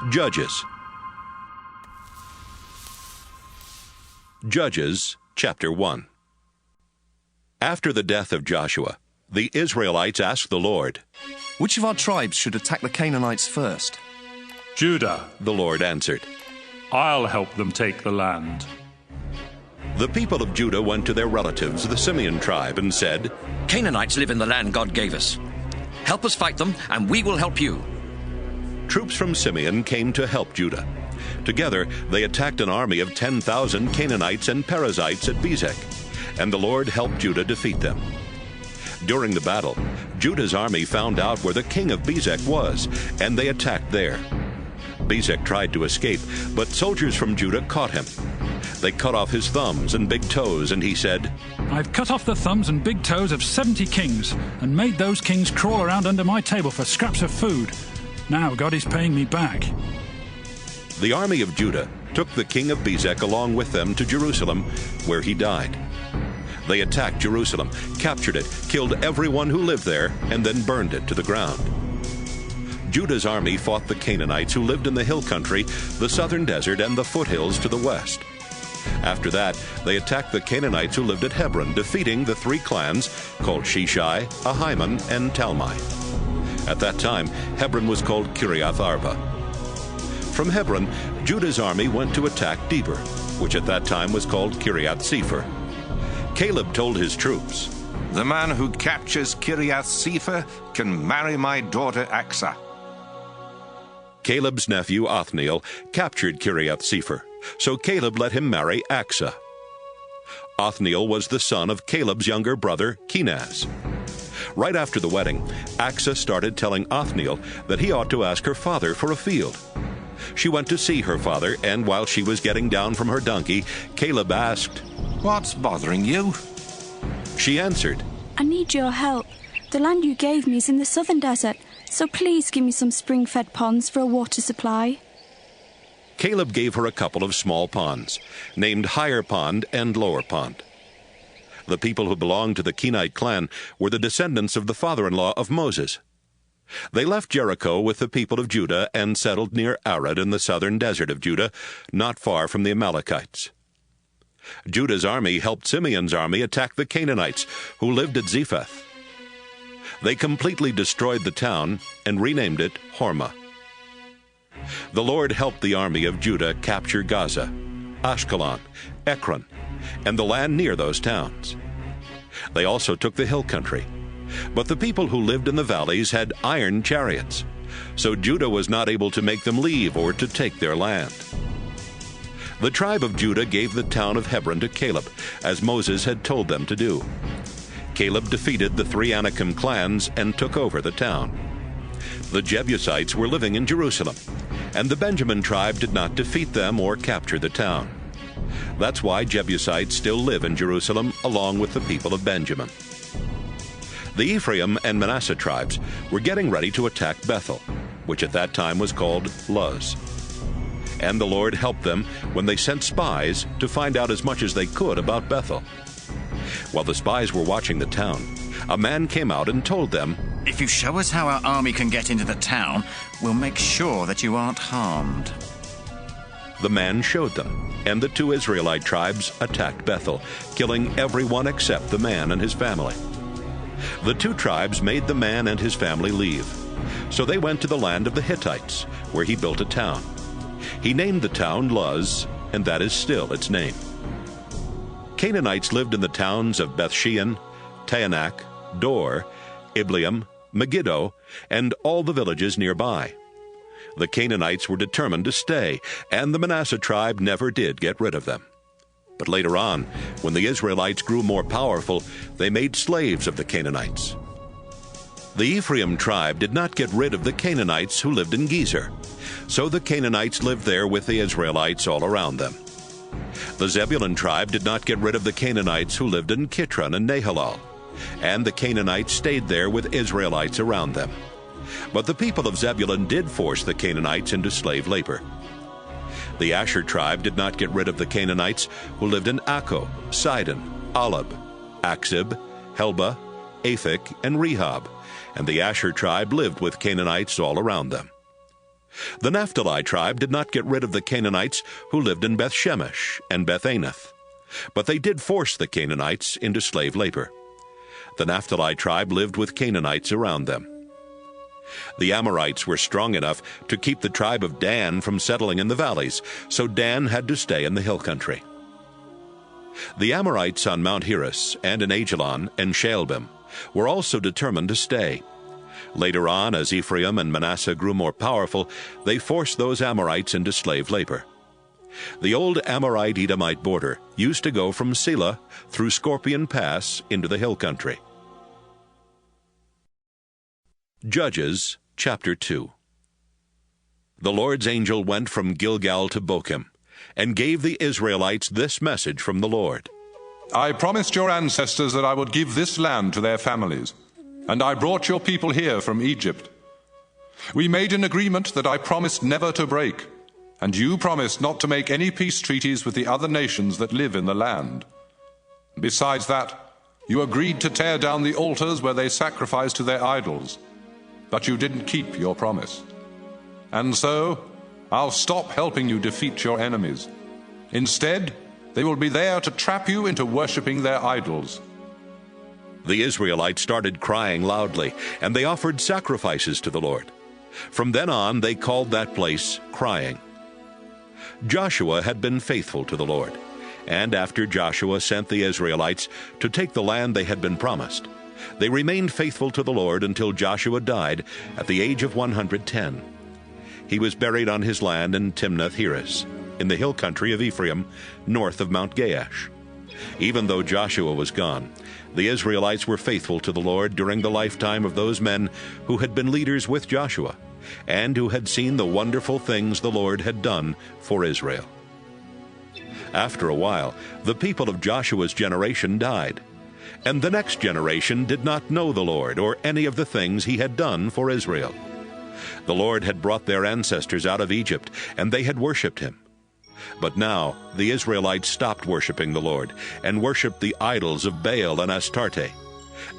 Judges. Judges, chapter 1. After the death of Joshua, the Israelites asked the Lord, "Which of our tribes should attack the Canaanites first?" "Judah," the Lord answered. "I'll help them take the land." The people of Judah went to their relatives, the Simeon tribe, and said, "Canaanites live in the land God gave us. Help us fight them, and we will help you." Troops from Simeon came to help Judah. Together, they attacked an army of 10,000 Canaanites and Perizzites at Bezek, and the Lord helped Judah defeat them. During the battle, Judah's army found out where the king of Bezek was, and they attacked there. Bezek tried to escape, but soldiers from Judah caught him. They cut off his thumbs and big toes, and he said, "I've cut off the thumbs and big toes of 70 kings, and made those kings crawl around under my table for scraps of food. Now God is paying me back." The army of Judah took the king of Bezek along with them to Jerusalem, where he died. They attacked Jerusalem, captured it, killed everyone who lived there, and then burned it to the ground. Judah's army fought the Canaanites who lived in the hill country, the southern desert, and the foothills to the west. After that, they attacked the Canaanites who lived at Hebron, defeating the 3 clans called Sheshai, Ahiman, and Talmai. At that time, Hebron was called Kiriath Arba. From Hebron, Judah's army went to attack Debir, which at that time was called Kiriath Sepher. Caleb told his troops, "The man who captures Kiriath Sepher can marry my daughter Aksah." Caleb's nephew Othniel captured Kiriath Sepher, so Caleb let him marry Aksah. Othniel was the son of Caleb's younger brother Kenaz. Right after the wedding, Aksah started telling Othniel that he ought to ask her father for a field. She went to see her father, and while she was getting down from her donkey, Caleb asked, "What's bothering you?" She answered, "I need your help. The land you gave me is in the southern desert, so please give me some spring-fed ponds for a water supply." Caleb gave her a couple of small ponds, named Higher Pond and Lower Pond. The people who belonged to the Kenite clan were the descendants of the father-in-law of Moses. They left Jericho with the people of Judah and settled near Arad in the southern desert of Judah, not far from the Amalekites. Judah's army helped Simeon's army attack the Canaanites, who lived at Zephath. They completely destroyed the town and renamed it Hormah. The Lord helped the army of Judah capture Gaza, Ashkelon, Ekron, and the land near those towns. They also took the hill country, but the people who lived in the valleys had iron chariots, so Judah was not able to make them leave or to take their land. The tribe of Judah gave the town of Hebron to Caleb, as Moses had told them to do. Caleb defeated the 3 Anakim clans and took over the town. The Jebusites were living in Jerusalem, and the Benjamin tribe did not defeat them or capture the town. That's why Jebusites still live in Jerusalem along with the people of Benjamin. The Ephraim and Manasseh tribes were getting ready to attack Bethel, which at that time was called Luz. And the Lord helped them when they sent spies to find out as much as they could about Bethel. While the spies were watching the town, a man came out and told them, "If you show us how our army can get into the town, we'll make sure that you aren't harmed." The man showed them, and the 2 Israelite tribes attacked Bethel, killing everyone except the man and his family. The 2 tribes made the man and his family leave, so they went to the land of the Hittites, where he built a town. He named the town Luz, and that is still its name. Canaanites lived in the towns of Bethshean, Taanach, Dor, Ibleam, Megiddo, and all the villages nearby. The Canaanites were determined to stay, and the Manasseh tribe never did get rid of them. But later on, when the Israelites grew more powerful, they made slaves of the Canaanites. The Ephraim tribe did not get rid of the Canaanites who lived in Gezer, so the Canaanites lived there with the Israelites all around them. The Zebulun tribe did not get rid of the Canaanites who lived in Kitron and Nahalal, and the Canaanites stayed there with Israelites around them. But the people of Zebulun did force the Canaanites into slave labor. The Asher tribe did not get rid of the Canaanites who lived in Akko, Sidon, Alab, Aksib, Helba, Aphek, and Rehob, and the Asher tribe lived with Canaanites all around them. The Naphtali tribe did not get rid of the Canaanites who lived in Beth-Shemesh and Beth-Anath, but they did force the Canaanites into slave labor. The Naphtali tribe lived with Canaanites around them. The Amorites were strong enough to keep the tribe of Dan from settling in the valleys, so Dan had to stay in the hill country. The Amorites on Mount Heres and in Ajalon and Shaalbim were also determined to stay. Later on, as Ephraim and Manasseh grew more powerful, they forced those Amorites into slave labor. The old Amorite-Edomite border used to go from Selah through Scorpion Pass into the hill country. Judges chapter 2. The Lord's angel went from Gilgal to Bochim, and gave the Israelites this message from the Lord. I promised your ancestors that I would give this land to their families, and I brought your people here from Egypt. We made an agreement that I promised never to break, and you promised not to make any peace treaties with the other nations that live in the land. Besides that, you agreed to tear down the altars where they sacrificed to their idols, but you didn't keep your promise. And so, I'll stop helping you defeat your enemies. Instead, they will be there to trap you into worshipping their idols. The Israelites started crying loudly, and they offered sacrifices to the Lord. From then on, they called that place Crying. Joshua had been faithful to the Lord, and after Joshua sent the Israelites to take the land they had been promised, they remained faithful to the Lord until Joshua died at the age of 110. He was buried on his land in Timnath-Heres, in the hill country of Ephraim, north of Mount Gaash. Even though Joshua was gone, the Israelites were faithful to the Lord during the lifetime of those men who had been leaders with Joshua, and who had seen the wonderful things the Lord had done for Israel. After a while, the people of Joshua's generation died, and the next generation did not know the Lord or any of the things he had done for Israel. The Lord had brought their ancestors out of Egypt, and they had worshipped him. But now the Israelites stopped worshiping the Lord and worshipped the idols of Baal and Astarte,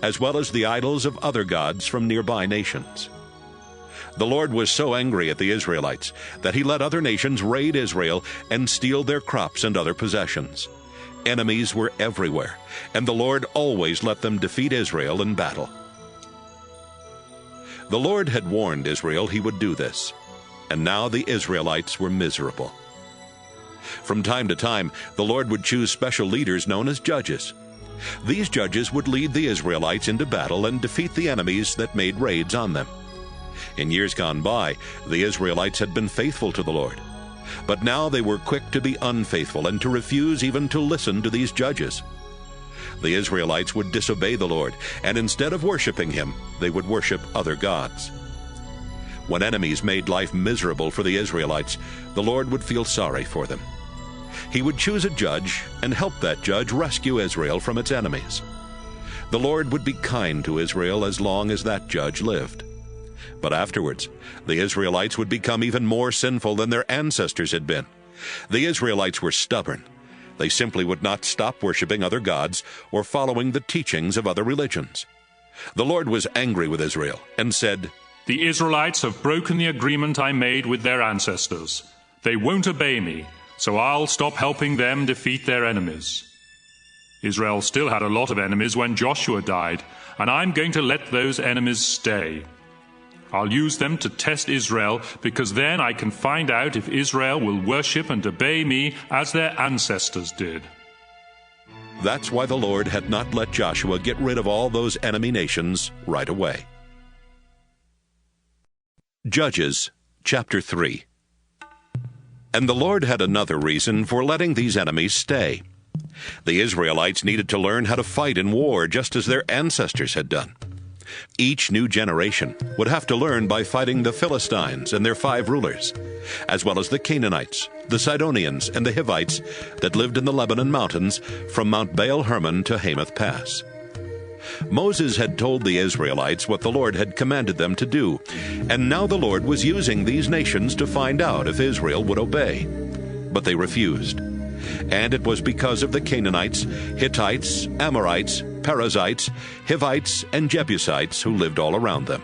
as well as the idols of other gods from nearby nations. The Lord was so angry at the Israelites that he let other nations raid Israel and steal their crops and other possessions. Enemies were everywhere, and the Lord always let them defeat Israel in battle. The Lord had warned Israel he would do this, and now the Israelites were miserable. From time to time, the Lord would choose special leaders known as judges. These judges would lead the Israelites into battle and defeat the enemies that made raids on them. In years gone by, the Israelites had been faithful to the Lord, but now they were quick to be unfaithful and to refuse even to listen to these judges. The Israelites would disobey the Lord, and instead of worshiping him, they would worship other gods. When enemies made life miserable for the Israelites, the Lord would feel sorry for them. He would choose a judge and help that judge rescue Israel from its enemies. The Lord would be kind to Israel as long as that judge lived. But afterwards, the Israelites would become even more sinful than their ancestors had been. The Israelites were stubborn. They simply would not stop worshiping other gods or following the teachings of other religions. The Lord was angry with Israel and said, The Israelites have broken the agreement I made with their ancestors. They won't obey me, so I'll stop helping them defeat their enemies. Israel still had a lot of enemies when Joshua died, and I'm going to let those enemies stay. I'll use them to test Israel, because then I can find out if Israel will worship and obey me as their ancestors did. That's why the Lord had not let Joshua get rid of all those enemy nations right away. Judges chapter 3. And the Lord had another reason for letting these enemies stay. The Israelites needed to learn how to fight in war just as their ancestors had done. Each new generation would have to learn by fighting the Philistines and their 5 rulers, as well as the Canaanites, the Sidonians, and the Hivites that lived in the Lebanon mountains from Mount Baal Hermon to Hamath Pass. Moses had told the Israelites what the Lord had commanded them to do, and now the Lord was using these nations to find out if Israel would obey. But they refused. And it was because of the Canaanites, Hittites, Amorites, Perizzites, Hivites, and Jebusites who lived all around them.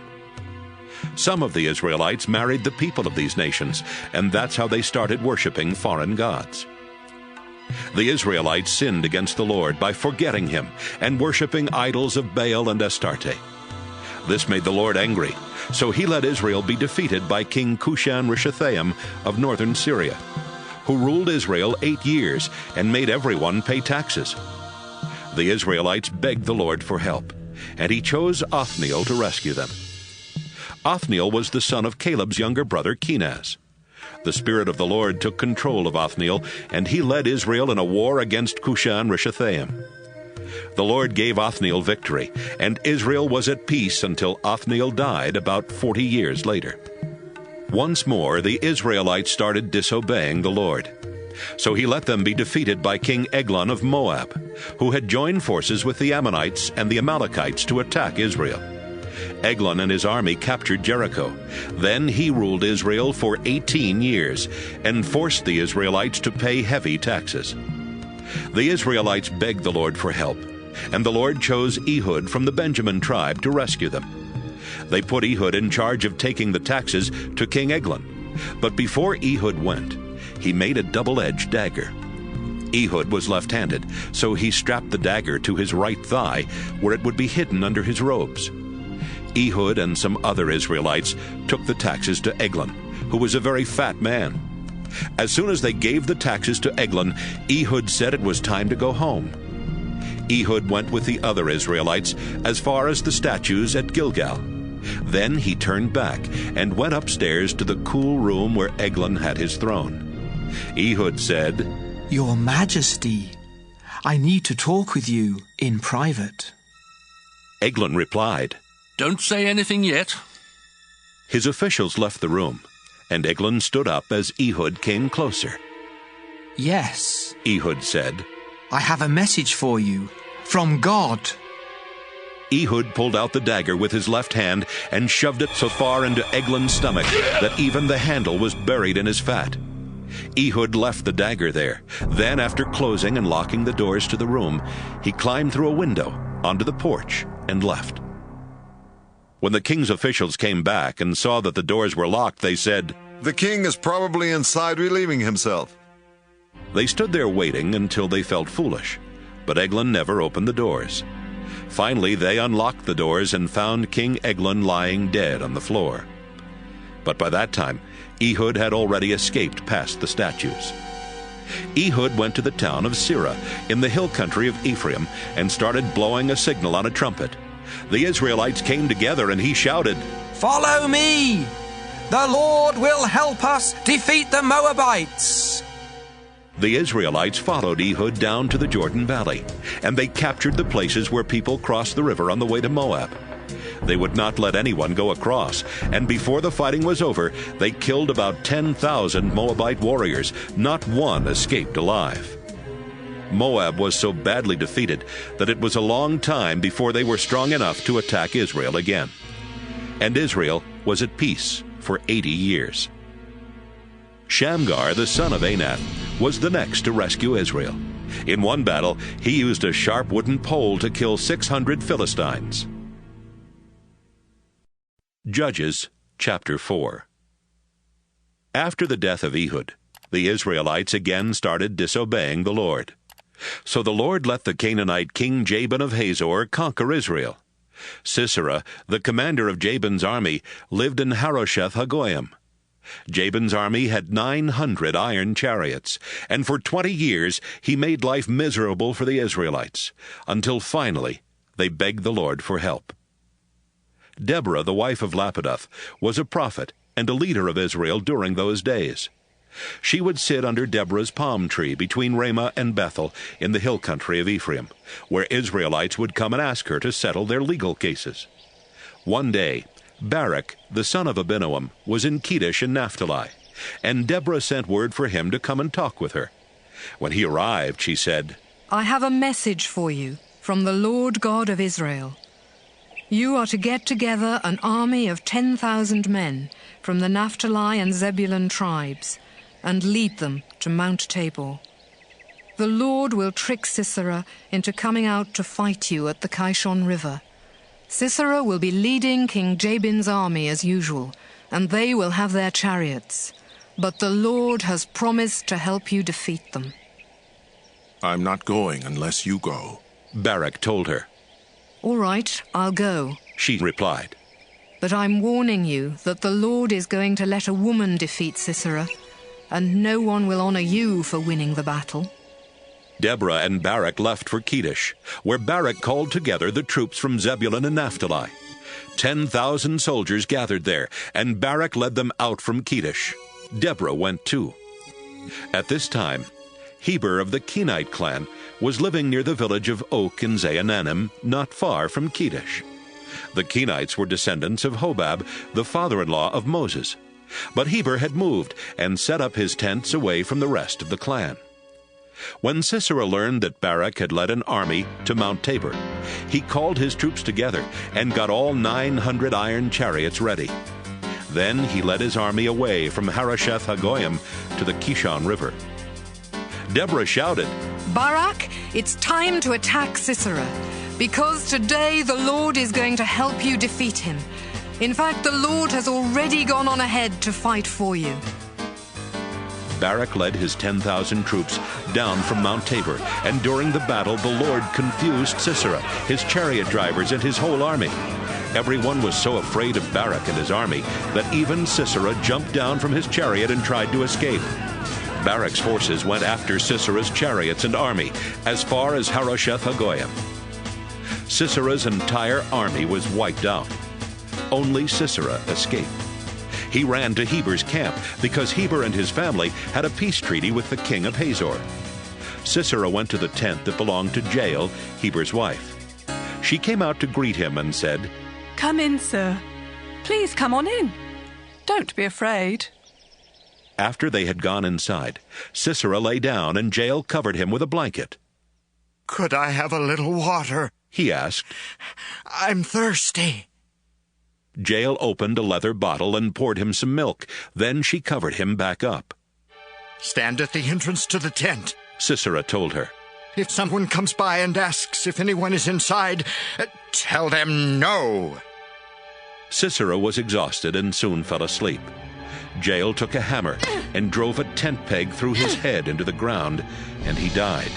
Some of the Israelites married the people of these nations, and that's how they started worshiping foreign gods. The Israelites sinned against the Lord by forgetting him and worshiping idols of Baal and Astarte. This made the Lord angry, so he let Israel be defeated by King Cushan-Rishathaim of northern Syria, who ruled Israel 8 years and made everyone pay taxes. The Israelites begged the Lord for help, and he chose Othniel to rescue them. Othniel was the son of Caleb's younger brother Kenaz. The Spirit of the Lord took control of Othniel, and he led Israel in a war against Cushan-Rishathaim. The Lord gave Othniel victory, and Israel was at peace until Othniel died about 40 years later. Once more, the Israelites started disobeying the Lord. So he let them be defeated by King Eglon of Moab, who had joined forces with the Ammonites and the Amalekites to attack Israel. Eglon and his army captured Jericho. Then he ruled Israel for 18 years and forced the Israelites to pay heavy taxes. The Israelites begged the Lord for help, and the Lord chose Ehud from the Benjamin tribe to rescue them. They put Ehud in charge of taking the taxes to King Eglon. But before Ehud went, he made a double-edged dagger. Ehud was left-handed, so he strapped the dagger to his right thigh, where it would be hidden under his robes. Ehud and some other Israelites took the taxes to Eglon, who was a very fat man. As soon as they gave the taxes to Eglon, Ehud said it was time to go home. Ehud went with the other Israelites as far as the statues at Gilgal. Then he turned back and went upstairs to the cool room where Eglon had his throne. Ehud said, "Your Majesty, I need to talk with you in private." Eglon replied, "Don't say anything yet." His officials left the room, and Eglon stood up as Ehud came closer. "Yes," Ehud said, "I have a message for you from God." Ehud pulled out the dagger with his left hand and shoved it so far into Eglon's stomach that even the handle was buried in his fat. Ehud left the dagger there. Then, after closing and locking the doors to the room, he climbed through a window onto the porch and left. When the king's officials came back and saw that the doors were locked, they said, "The king is probably inside relieving himself." They stood there waiting until they felt foolish, but Eglon never opened the doors. Finally, they unlocked the doors and found King Eglon lying dead on the floor. But by that time, Ehud had already escaped past the statues. Ehud went to the town of Sirah in the hill country of Ephraim and started blowing a signal on a trumpet. The Israelites came together and he shouted, "Follow me! The Lord will help us defeat the Moabites!" The Israelites followed Ehud down to the Jordan Valley, and they captured the places where people crossed the river on the way to Moab. They would not let anyone go across, and before the fighting was over, they killed about 10,000 Moabite warriors. Not one escaped alive. Moab was so badly defeated that it was a long time before they were strong enough to attack Israel again. And Israel was at peace for 80 years. Shamgar, the son of Anath, was the next to rescue Israel. In one battle, he used a sharp wooden pole to kill 600 Philistines. Judges chapter 4. After the death of Ehud, the Israelites again started disobeying the Lord. So the Lord let the Canaanite king Jabin of Hazor conquer Israel. Sisera, the commander of Jabin's army, lived in Harosheth Hagoyim. Jabin's army had 900 iron chariots, and for 20 years he made life miserable for the Israelites, until finally they begged the Lord for help. Deborah, the wife of Lapidoth, was a prophet and a leader of Israel during those days. She would sit under Deborah's palm tree between Ramah and Bethel in the hill country of Ephraim, where Israelites would come and ask her to settle their legal cases. One day, Barak, the son of Abinoam, was in Kedesh in Naphtali, and Deborah sent word for him to come and talk with her. When he arrived, she said, "I have a message for you from the Lord God of Israel. You are to get together an army of 10,000 men from the Naphtali and Zebulun tribes and lead them to Mount Tabor. The Lord will trick Sisera into coming out to fight you at the Kishon River, Sisera will be leading King Jabin's army as usual, and they will have their chariots. But the Lord has promised to help you defeat them." "I'm not going unless you go," Barak told her. "All right, I'll go," she replied. "But I'm warning you that the Lord is going to let a woman defeat Sisera, and no one will honor you for winning the battle." Deborah and Barak left for Kedesh, where Barak called together the troops from Zebulun and Naphtali. 10,000 soldiers gathered there, and Barak led them out from Kedesh. Deborah went too. At this time, Heber of the Kenite clan was living near the village of Ok in Zaanannim, not far from Kedesh. The Kenites were descendants of Hobab, the father-in-law of Moses. But Heber had moved and set up his tents away from the rest of the clan. When Sisera learned that Barak had led an army to Mount Tabor, he called his troops together and got all 900 iron chariots ready. Then he led his army away from Harosheth Hagoyim to the Kishon River. Deborah shouted, "Barak, it's time to attack Sisera, because today the Lord is going to help you defeat him. In fact, the Lord has already gone on ahead to fight for you." Barak led his 10,000 troops down from Mount Tabor, and during the battle the Lord confused Sisera, his chariot drivers, and his whole army. Everyone was so afraid of Barak and his army that even Sisera jumped down from his chariot and tried to escape. Barak's forces went after Sisera's chariots and army as far as Harosheth Hagoyim. Sisera's entire army was wiped out. Only Sisera escaped. He ran to Heber's camp because Heber and his family had a peace treaty with the king of Hazor. Sisera went to the tent that belonged to Jael, Heber's wife. She came out to greet him and said, "Come in, sir. Please come on in. Don't be afraid." After they had gone inside, Sisera lay down and Jael covered him with a blanket. "Could I have a little water?" he asked. "I'm thirsty." Jael opened a leather bottle and poured him some milk. Then she covered him back up. "Stand at the entrance to the tent," Sisera told her. "If someone comes by and asks if anyone is inside, tell them no." Sisera was exhausted and soon fell asleep. Jael took a hammer and drove a tent peg through his head into the ground, and he died.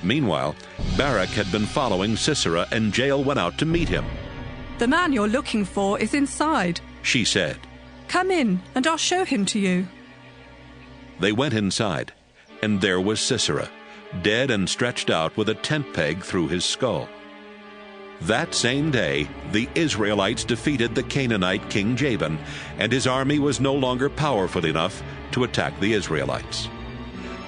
Meanwhile, Barak had been following Sisera, and Jael went out to meet him. "The man you're looking for is inside," she said. "Come in, and I'll show him to you." They went inside, and there was Sisera, dead and stretched out with a tent peg through his skull. That same day, the Israelites defeated the Canaanite king Jabin, and his army was no longer powerful enough to attack the Israelites.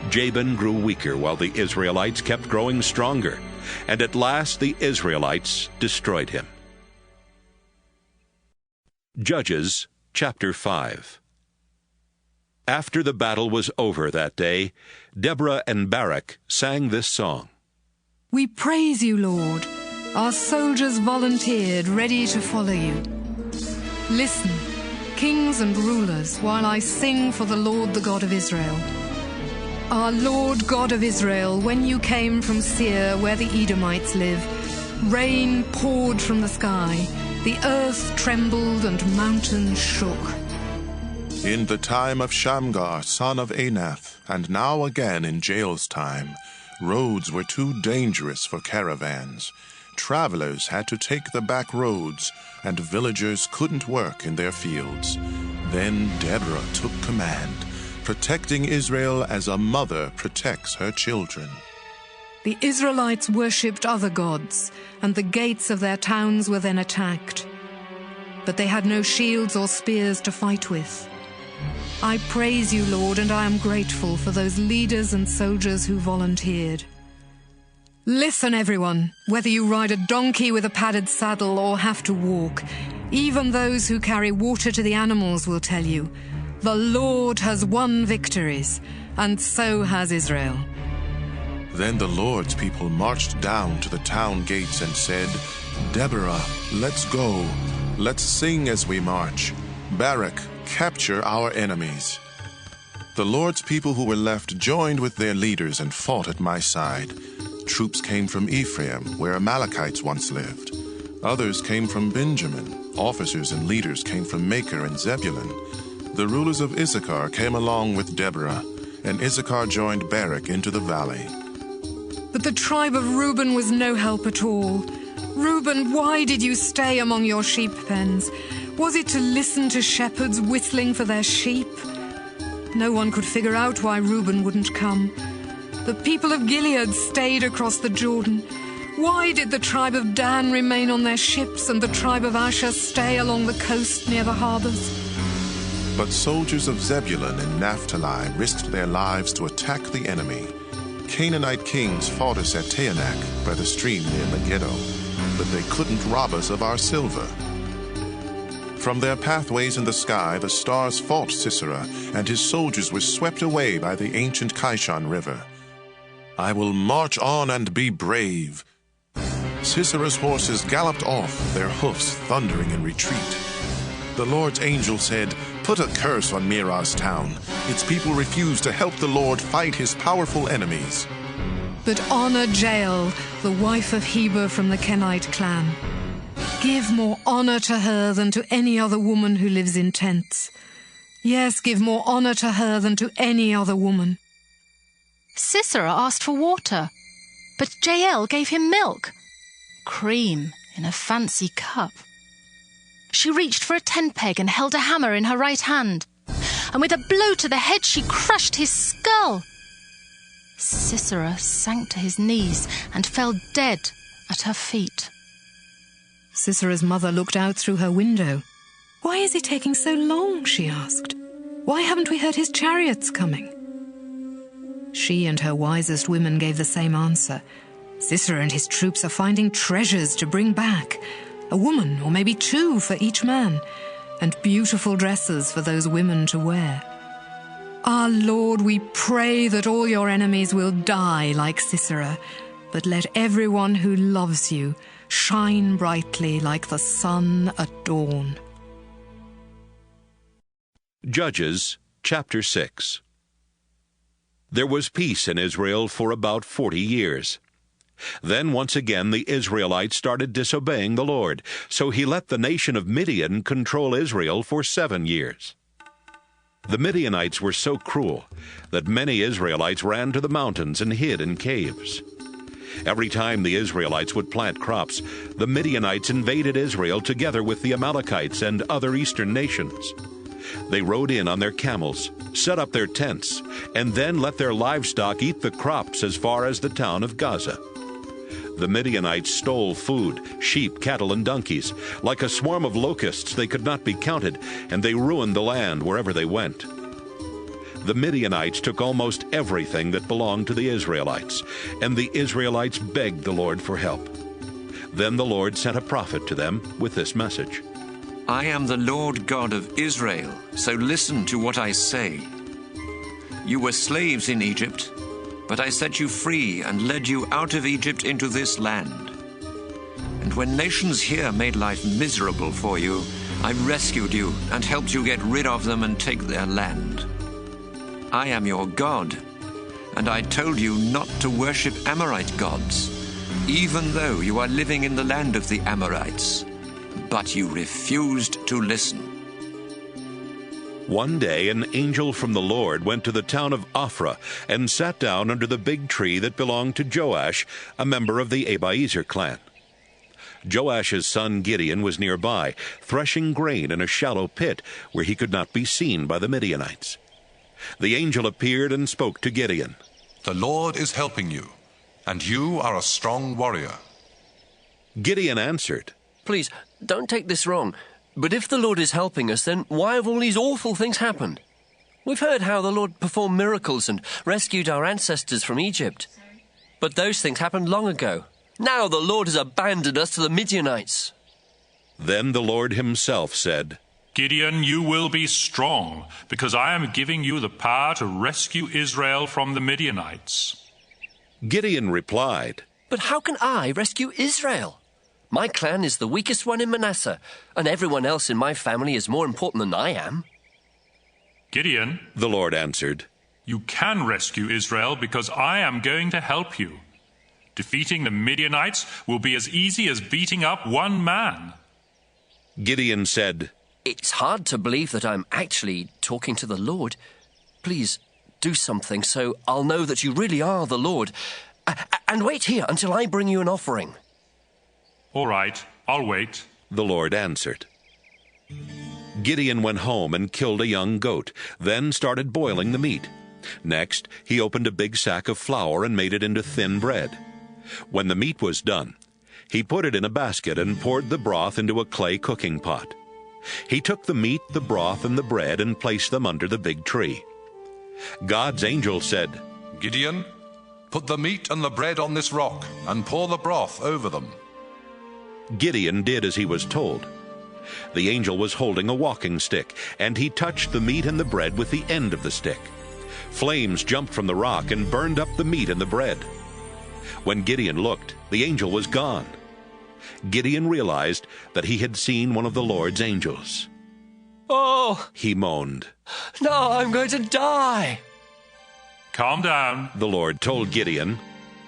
Jabin grew weaker while the Israelites kept growing stronger, and at last the Israelites destroyed him. Judges chapter 5. After the battle was over that day, Deborah and Barak sang this song. "We praise you, Lord. Our soldiers volunteered, ready to follow you. Listen, kings and rulers, while I sing for the Lord, the God of Israel. Our Lord God of Israel, when you came from Seir, where the Edomites live, rain poured from the sky, the earth trembled and mountains shook. In the time of Shamgar, son of Anath, and now again in Jael's time, roads were too dangerous for caravans. Travelers had to take the back roads, and villagers couldn't work in their fields. Then Deborah took command, protecting Israel as a mother protects her children. The Israelites worshipped other gods, and the gates of their towns were then attacked. But they had no shields or spears to fight with. I praise you, Lord, and I am grateful for those leaders and soldiers who volunteered. Listen, everyone, whether you ride a donkey with a padded saddle or have to walk, even those who carry water to the animals will tell you, the Lord has won victories, and so has Israel. Then the Lord's people marched down to the town gates and said, Deborah, let's go. Let's sing as we march. Barak, capture our enemies. The Lord's people who were left joined with their leaders and fought at my side. Troops came from Ephraim, where Amalekites once lived. Others came from Benjamin. Officers and leaders came from Micah and Zebulun. The rulers of Issachar came along with Deborah, and Issachar joined Barak into the valley. But the tribe of Reuben was no help at all. Reuben, why did you stay among your sheep pens? Was it to listen to shepherds whistling for their sheep? No one could figure out why Reuben wouldn't come. The people of Gilead stayed across the Jordan. Why did the tribe of Dan remain on their ships and the tribe of Asher stay along the coast near the harbors? But soldiers of Zebulun and Naphtali risked their lives to attack the enemy. Canaanite kings fought us at Taanach by the stream near Megiddo, but they couldn't rob us of our silver. From their pathways in the sky, the stars fought Sisera, and his soldiers were swept away by the ancient Kishon River. I will march on and be brave. Sisera's horses galloped off, their hoofs thundering in retreat. The Lord's angel said, "Put a curse on Meroz town. Its people refuse to help the Lord fight his powerful enemies." But honor Jael, the wife of Heber from the Kenite clan. Give more honor to her than to any other woman who lives in tents. Yes, give more honor to her than to any other woman. Sisera asked for water, but Jael gave him milk. Cream in a fancy cup. She reached for a tent peg and held a hammer in her right hand, and with a blow to the head she crushed his skull. Sisera sank to his knees and fell dead at her feet. Sisera's mother looked out through her window. "Why is he taking so long?" she asked. "Why haven't we heard his chariots coming?" She and her wisest women gave the same answer. Sisera and his troops are finding treasures to bring back, a woman or maybe two for each man, and beautiful dresses for those women to wear. Our Lord, we pray that all your enemies will die like Sisera, but let everyone who loves you shine brightly like the sun at dawn. Judges chapter 6. There was peace in Israel for about 40 years. Then once again the Israelites started disobeying the Lord, so he let the nation of Midian control Israel for 7 years. The Midianites were so cruel that many Israelites ran to the mountains and hid in caves. Every time the Israelites would plant crops, the Midianites invaded Israel together with the Amalekites and other eastern nations. They rode in on their camels, set up their tents, and then let their livestock eat the crops as far as the town of Gaza. The Midianites stole food, sheep, cattle, and donkeys. Like a swarm of locusts, they could not be counted, and they ruined the land wherever they went. The Midianites took almost everything that belonged to the Israelites, and the Israelites begged the Lord for help. Then the Lord sent a prophet to them with this message. I am the Lord God of Israel, so listen to what I say. You were slaves in Egypt, but I set you free and led you out of Egypt into this land. And when nations here made life miserable for you, I rescued you and helped you get rid of them and take their land. I am your God, and I told you not to worship Amorite gods, even though you are living in the land of the Amorites. But you refused to listen. One day an angel from the Lord went to the town of Ophrah and sat down under the big tree that belonged to Joash, a member of the Abiezer clan. Joash's son Gideon was nearby, threshing grain in a shallow pit where he could not be seen by the Midianites. The angel appeared and spoke to Gideon. The Lord is helping you, and you are a strong warrior. Gideon answered, Please, don't take this wrong, but if the Lord is helping us, then why have all these awful things happened? We've heard how the Lord performed miracles and rescued our ancestors from Egypt. But those things happened long ago. Now the Lord has abandoned us to the Midianites. Then the Lord himself said, Gideon, you will be strong, because I am giving you the power to rescue Israel from the Midianites. Gideon replied, But how can I rescue Israel? My clan is the weakest one in Manasseh, and everyone else in my family is more important than I am. Gideon, the Lord answered, You can rescue Israel because I am going to help you. Defeating the Midianites will be as easy as beating up one man." Gideon said, "It's hard to believe that I'm actually talking to the Lord. Please do something so I'll know that you really are the Lord. And wait here until I bring you an offering." "All right, I'll wait," the Lord answered. Gideon went home and killed a young goat, then started boiling the meat. Next, he opened a big sack of flour and made it into thin bread. When the meat was done, he put it in a basket and poured the broth into a clay cooking pot. He took the meat, the broth, and the bread and placed them under the big tree. God's angel said, "Gideon, put the meat and the bread on this rock and pour the broth over them." Gideon did as he was told. The angel was holding a walking stick, and he touched the meat and the bread with the end of the stick. Flames jumped from the rock and burned up the meat and the bread. When Gideon looked, the angel was gone. Gideon realized that he had seen one of the Lord's angels. "Oh," he moaned. "No, I'm going to die." "Calm down," the Lord told Gideon.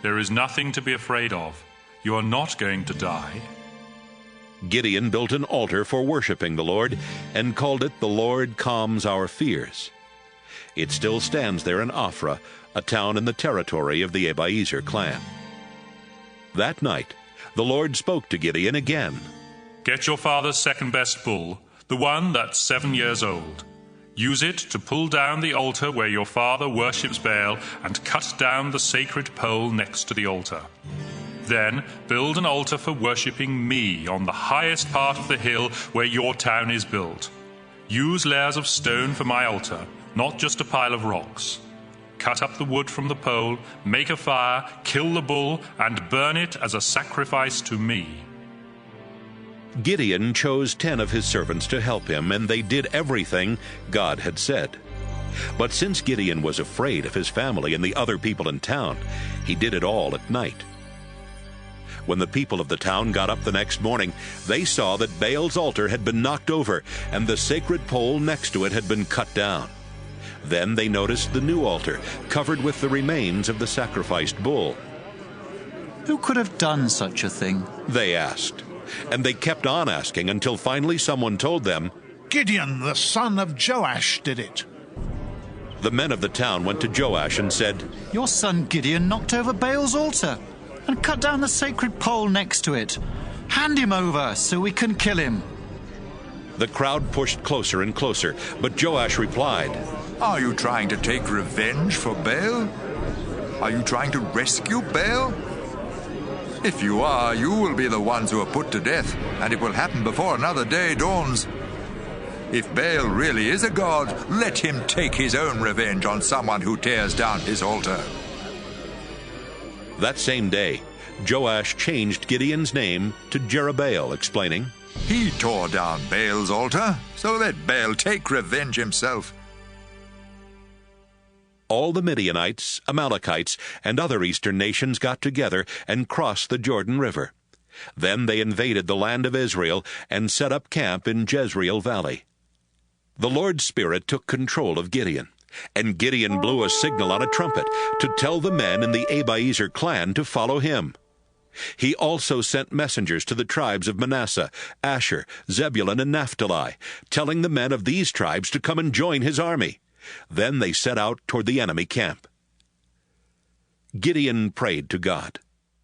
"There is nothing to be afraid of. You are not going to die." Gideon built an altar for worshiping the Lord and called it "The Lord Calms Our Fears." It still stands there in Ophrah, a town in the territory of the Abiezer clan. That night, the Lord spoke to Gideon again. "Get your father's second-best bull, the one that's 7 years old. Use it to pull down the altar where your father worships Baal and cut down the sacred pole next to the altar. Then build an altar for worshipping me on the highest part of the hill where your town is built. Use layers of stone for my altar, not just a pile of rocks. Cut up the wood from the pole, make a fire, kill the bull, and burn it as a sacrifice to me." Gideon chose 10 of his servants to help him, and they did everything God had said. But since Gideon was afraid of his family and the other people in town, he did it all at night. When the people of the town got up the next morning, they saw that Baal's altar had been knocked over, and the sacred pole next to it had been cut down. Then they noticed the new altar, covered with the remains of the sacrificed bull. "Who could have done such a thing?" they asked. And they kept on asking until finally someone told them, "Gideon, the son of Joash, did it." The men of the town went to Joash and said, "Your son Gideon knocked over Baal's altar and cut down the sacred pole next to it. Hand him over so we can kill him." The crowd pushed closer and closer, but Joash replied, "Are you trying to take revenge for Baal? Are you trying to rescue Baal? If you are, you will be the ones who are put to death, and it will happen before another day dawns. If Baal really is a god, let him take his own revenge on someone who tears down his altar." That same day, Joash changed Gideon's name to Jerubbaal, explaining, "He tore down Baal's altar, so let Baal take revenge himself." All the Midianites, Amalekites, and other eastern nations got together and crossed the Jordan River. Then they invaded the land of Israel and set up camp in Jezreel Valley. The Lord's Spirit took control of Gideon, and Gideon blew a signal on a trumpet to tell the men in the Abiezer clan to follow him. He also sent messengers to the tribes of Manasseh, Asher, Zebulun, and Naphtali, telling the men of these tribes to come and join his army. Then they set out toward the enemy camp. Gideon prayed to God.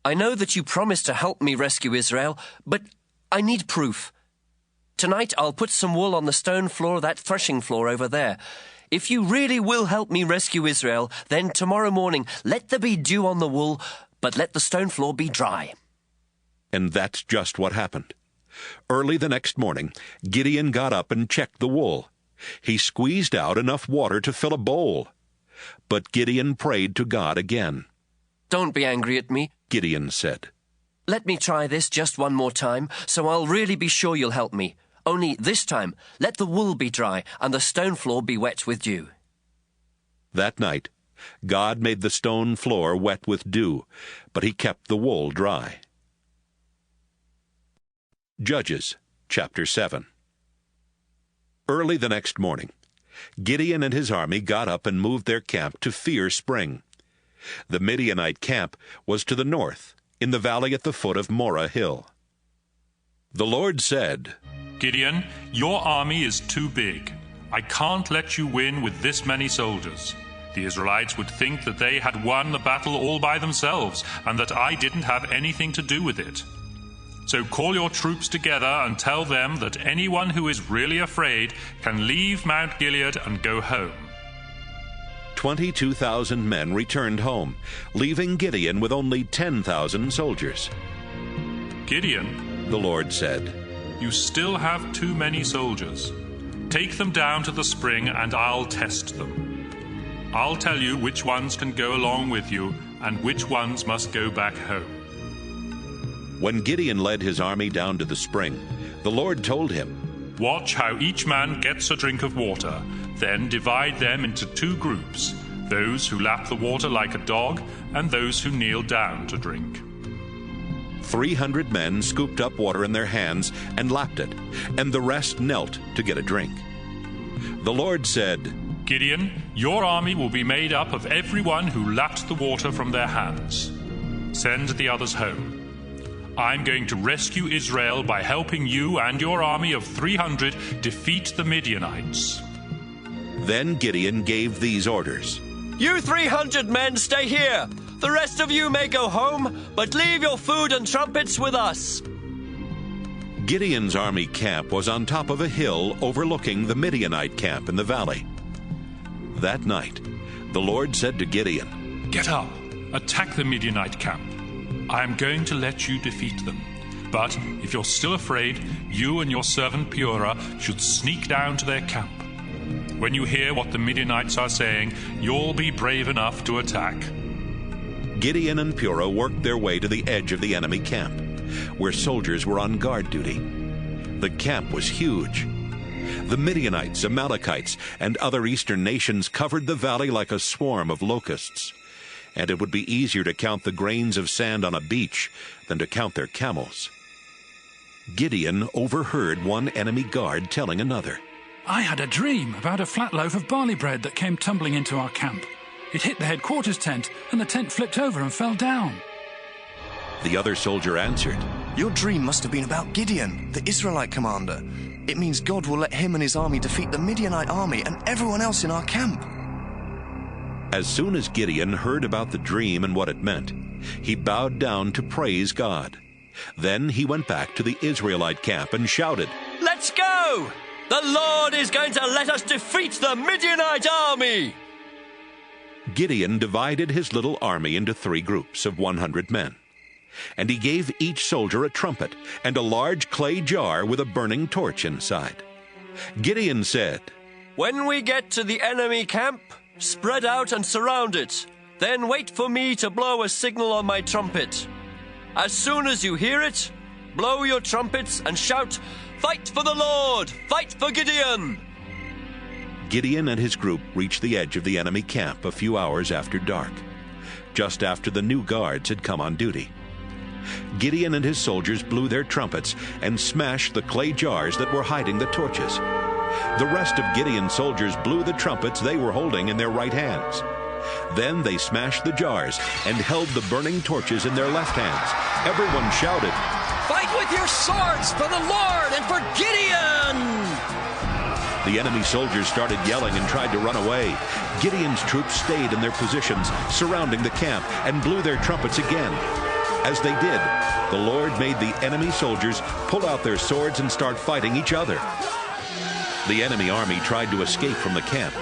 "I know that you promised to help me rescue Israel, but I need proof. Tonight I'll put some wool on the stone floor of that threshing floor over there. If you really will help me rescue Israel, then tomorrow morning let there be dew on the wool, but let the stone floor be dry." And that's just what happened. Early the next morning, Gideon got up and checked the wool. He squeezed out enough water to fill a bowl. But Gideon prayed to God again. "Don't be angry at me," Gideon said. "Let me try this just one more time, so I'll really be sure you'll help me. Only this time, let the wool be dry and the stone floor be wet with dew." That night, God made the stone floor wet with dew, but he kept the wool dry. Judges, chapter 7. Early the next morning, Gideon and his army got up and moved their camp to Fear Spring. The Midianite camp was to the north, in the valley at the foot of Morah Hill. The Lord said, Gideon, your army is too big. I can't let you win with this many soldiers. The Israelites would think that they had won the battle all by themselves, and that I didn't have anything to do with it. So call your troops together and tell them that anyone who is really afraid can leave Mount Gilead and go home. 22,000 men returned home, leaving Gideon with only 10,000 soldiers. Gideon, the Lord said, you still have too many soldiers. Take them down to the spring and I'll test them. I'll tell you which ones can go along with you and which ones must go back home. When Gideon led his army down to the spring, the Lord told him, Watch how each man gets a drink of water, then divide them into 2 groups, those who lap the water like a dog and those who kneel down to drink. 300 men scooped up water in their hands and lapped it, and the rest knelt to get a drink. The Lord said, Gideon, your army will be made up of everyone who lapped the water from their hands. Send the others home. I'm going to rescue Israel by helping you and your army of 300 defeat the Midianites. Then Gideon gave these orders. You 300 men stay here. The rest of you may go home, but leave your food and trumpets with us. Gideon's army camp was on top of a hill overlooking the Midianite camp in the valley. That night, the Lord said to Gideon, Get up, attack the Midianite camp. I am going to let you defeat them. But if you're still afraid, you and your servant Purah should sneak down to their camp. When you hear what the Midianites are saying, you'll be brave enough to attack. Gideon and Purah worked their way to the edge of the enemy camp, where soldiers were on guard duty. The camp was huge. The Midianites, Amalekites, and other eastern nations covered the valley like a swarm of locusts, and it would be easier to count the grains of sand on a beach than to count their camels. Gideon overheard one enemy guard telling another, I had a dream about a flat loaf of barley bread that came tumbling into our camp. It hit the headquarters tent, and the tent flipped over and fell down. The other soldier answered, Your dream must have been about Gideon, the Israelite commander. It means God will let him and his army defeat the Midianite army and everyone else in our camp. As soon as Gideon heard about the dream and what it meant, he bowed down to praise God. Then he went back to the Israelite camp and shouted, Let's go! The Lord is going to let us defeat the Midianite army! Gideon divided his little army into 3 groups of 100 men, and he gave each soldier a trumpet and a large clay jar with a burning torch inside. Gideon said, When we get to the enemy camp, spread out and surround it. Then wait for me to blow a signal on my trumpet. As soon as you hear it, blow your trumpets and shout, Fight for the Lord! Fight for Gideon! Gideon and his group reached the edge of the enemy camp a few hours after dark, just after the new guards had come on duty. Gideon and his soldiers blew their trumpets and smashed the clay jars that were hiding the torches. The rest of Gideon's soldiers blew the trumpets they were holding in their right hands. Then they smashed the jars and held the burning torches in their left hands. Everyone shouted, Fight with your swords for the Lord and for Gideon! The enemy soldiers started yelling and tried to run away. Gideon's troops stayed in their positions, surrounding the camp, and blew their trumpets again. As they did, the Lord made the enemy soldiers pull out their swords and start fighting each other. The enemy army tried to escape from the camp.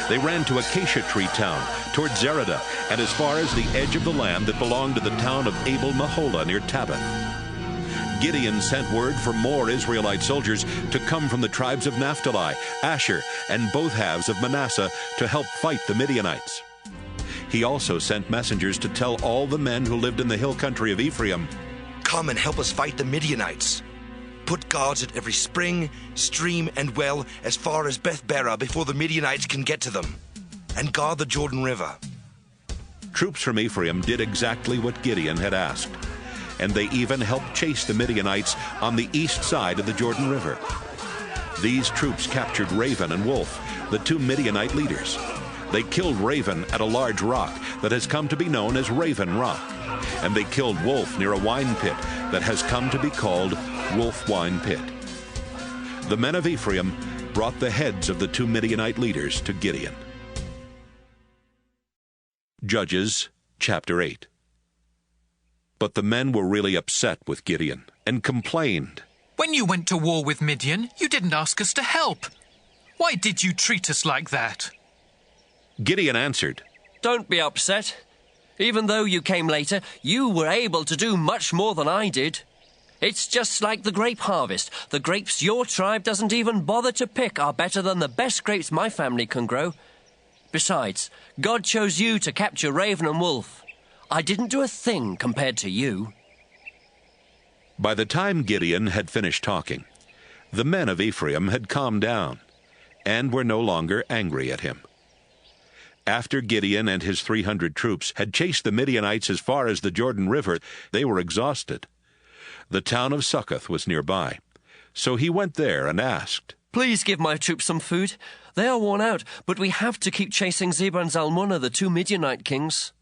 They ran to Acacia Tree Town, toward Zereda, and as far as the edge of the land that belonged to the town of Abel-Meholah near Tabbath. Gideon sent word for more Israelite soldiers to come from the tribes of Naphtali, Asher, and both halves of Manasseh to help fight the Midianites. He also sent messengers to tell all the men who lived in the hill country of Ephraim, Come and help us fight the Midianites. Put guards at every spring, stream, and well as far as Beth-Berah before the Midianites can get to them, and guard the Jordan River. Troops from Ephraim did exactly what Gideon had asked, and they even helped chase the Midianites on the east side of the Jordan River. These troops captured Raven and Wolf, the 2 Midianite leaders. They killed Raven at a large rock that has come to be known as Raven Rock. And they killed Wolf near a wine pit that has come to be called Wolf Wine Pit. The men of Ephraim brought the heads of the 2 Midianite leaders to Gideon. Judges chapter 8. But the men were really upset with Gideon and complained. When you went to war with Midian, you didn't ask us to help. Why did you treat us like that? Gideon answered, Don't be upset. Even though you came later, you were able to do much more than I did. It's just like the grape harvest. The grapes your tribe doesn't even bother to pick are better than the best grapes my family can grow. Besides, God chose you to capture Raven and Wolf. I didn't do a thing compared to you. By the time Gideon had finished talking, the men of Ephraim had calmed down and were no longer angry at him. After Gideon and his 300 troops had chased the Midianites as far as the Jordan River, they were exhausted. The town of Succoth was nearby, so he went there and asked, Please give my troops some food. They are worn out, but we have to keep chasing Zebah and Zalmunna, the 2 Midianite kings.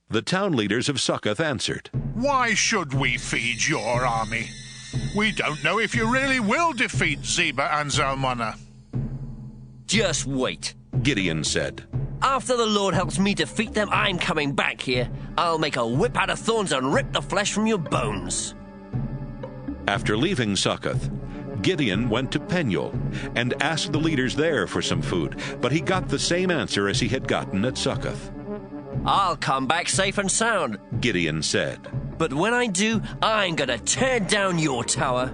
The town leaders of Succoth answered, Why should we feed your army? We don't know if you really will defeat Zebah and Zalmunna. Just wait, Gideon said. After the Lord helps me defeat them, I'm coming back here. I'll make a whip out of thorns and rip the flesh from your bones. After leaving Succoth, Gideon went to Peniel and asked the leaders there for some food, but he got the same answer as he had gotten at Succoth. I'll come back safe and sound, Gideon said. But when I do, I'm going to tear down your tower.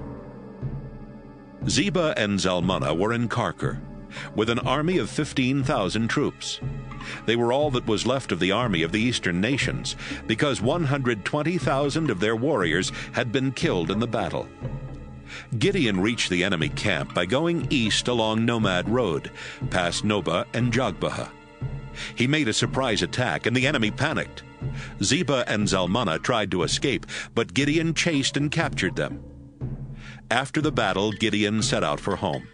Zebah and Zalmunna were in Karkor, with an army of 15,000 troops. They were all that was left of the army of the eastern nations, because 120,000 of their warriors had been killed in the battle. Gideon reached the enemy camp by going east along Nomad Road, past Nobah and Jogbehah. He made a surprise attack, and the enemy panicked. Zebah and Zalmunna tried to escape, but Gideon chased and captured them. After the battle, Gideon set out for home.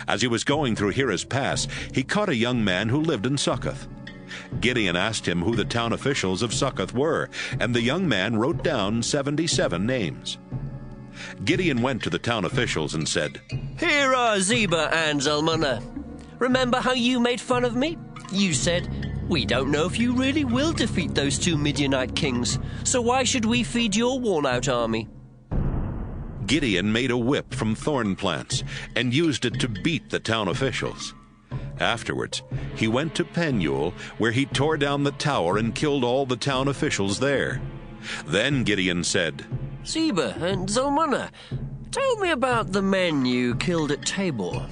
As he was going through Hira's Pass, he caught a young man who lived in Succoth. Gideon asked him who the town officials of Succoth were, and the young man wrote down 77 names. Gideon went to the town officials and said, Here are Zebah and Zalmunna. Remember how you made fun of me? You said, We don't know if you really will defeat those 2 Midianite kings, so why should we feed your worn-out army? Gideon made a whip from thorn plants and used it to beat the town officials. Afterwards, he went to Peniel, where he tore down the tower and killed all the town officials there. Then Gideon said, Zebah and Zalmunna, tell me about the men you killed at Tabor.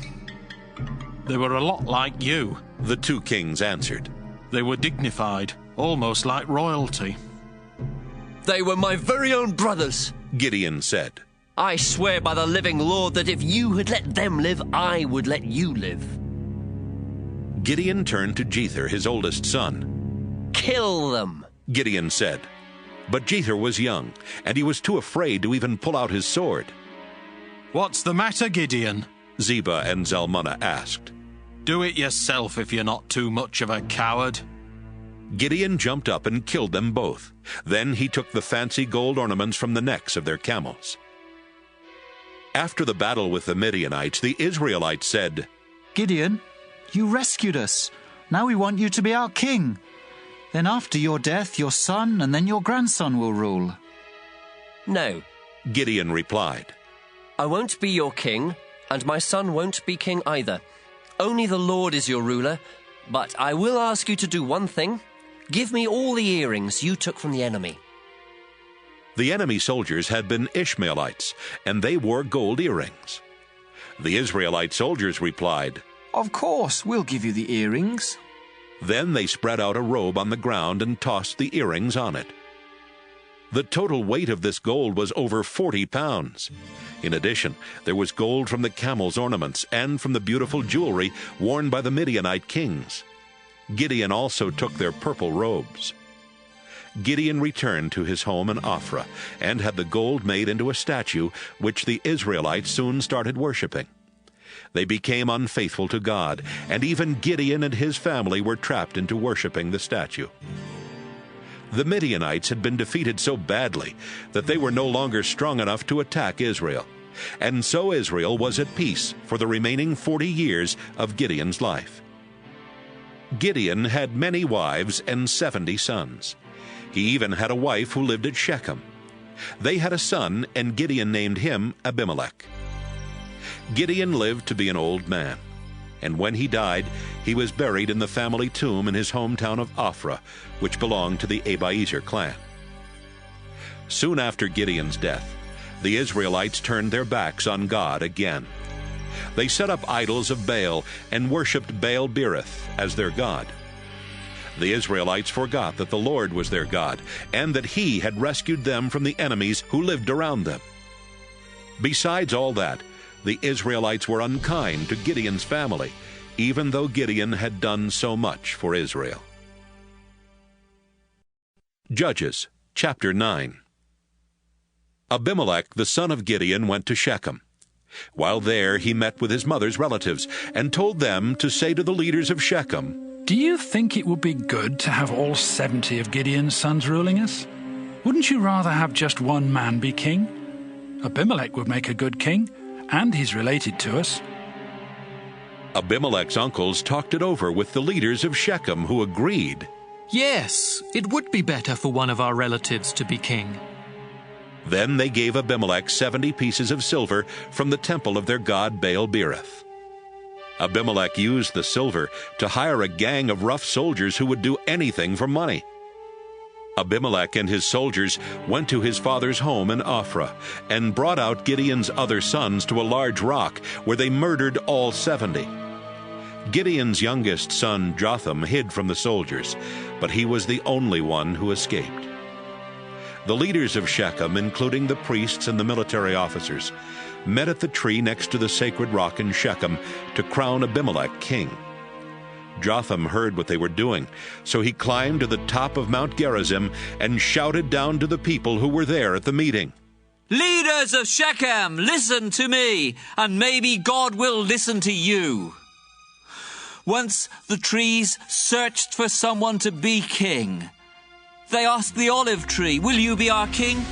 They were a lot like you, the 2 kings answered. They were dignified, almost like royalty. They were my very own brothers, Gideon said. I swear by the living Lord that if you had let them live, I would let you live. Gideon turned to Jether, his oldest son. Kill them, Gideon said. But Jether was young, and he was too afraid to even pull out his sword. What's the matter, Gideon? Zebah and Zalmunna asked. Do it yourself if you're not too much of a coward. Gideon jumped up and killed them both. Then he took the fancy gold ornaments from the necks of their camels. After the battle with the Midianites, the Israelites said, Gideon, you rescued us. Now we want you to be our king. Then after your death, your son and then your grandson will rule. No, Gideon replied. I won't be your king, and my son won't be king either. Only the Lord is your ruler, but I will ask you to do one thing. Give me all the earrings you took from the enemy. The enemy soldiers had been Ishmaelites, and they wore gold earrings. The Israelite soldiers replied, Of course, we'll give you the earrings. Then they spread out a robe on the ground and tossed the earrings on it. The total weight of this gold was over 40 pounds. In addition, there was gold from the camels' ornaments and from the beautiful jewelry worn by the Midianite kings. Gideon also took their purple robes. Gideon returned to his home in Ophrah and had the gold made into a statue, which the Israelites soon started worshiping. they became unfaithful to God, and even Gideon and his family were trapped into worshiping the statue. The Midianites had been defeated so badly that they were no longer strong enough to attack Israel, and so Israel was at peace for the remaining 40 years of Gideon's life. Gideon had many wives and 70 sons. He even had a wife who lived at Shechem. They had a son, and Gideon named him Abimelech. Gideon lived to be an old man, and when he died, he was buried in the family tomb in his hometown of Ophrah, which belonged to the Abiezer clan. Soon after Gideon's death, the Israelites turned their backs on God again. They set up idols of Baal and worshipped Baal-berith as their god. The Israelites forgot that the Lord was their God, and that He had rescued them from the enemies who lived around them. Besides all that, the Israelites were unkind to Gideon's family, even though Gideon had done so much for Israel. Judges, chapter 9. Abimelech, the son of Gideon, went to Shechem. While there, he met with his mother's relatives and told them to say to the leaders of Shechem, "Do you think it would be good to have all 70 of Gideon's sons ruling us? Wouldn't you rather have just one man be king? Abimelech would make a good king, and he's related to us." Abimelech's uncles talked it over with the leaders of Shechem, who agreed. Yes, it would be better for one of our relatives to be king. Then they gave Abimelech 70 pieces of silver from the temple of their god Baal-berith. Abimelech used the silver to hire a gang of rough soldiers who would do anything for money. Abimelech and his soldiers went to his father's home in Ophrah and brought out Gideon's other sons to a large rock where they murdered all 70. Gideon's youngest son Jotham hid from the soldiers, but he was the only one who escaped. The leaders of Shechem, including the priests and the military officers, met at the tree next to the sacred rock in Shechem to crown Abimelech king. Jotham heard what they were doing, so he climbed to the top of Mount Gerizim and shouted down to the people who were there at the meeting, "Leaders of Shechem, listen to me, and maybe God will listen to you. Once the trees searched for someone to be king. They asked the olive tree, 'Will you be our king?'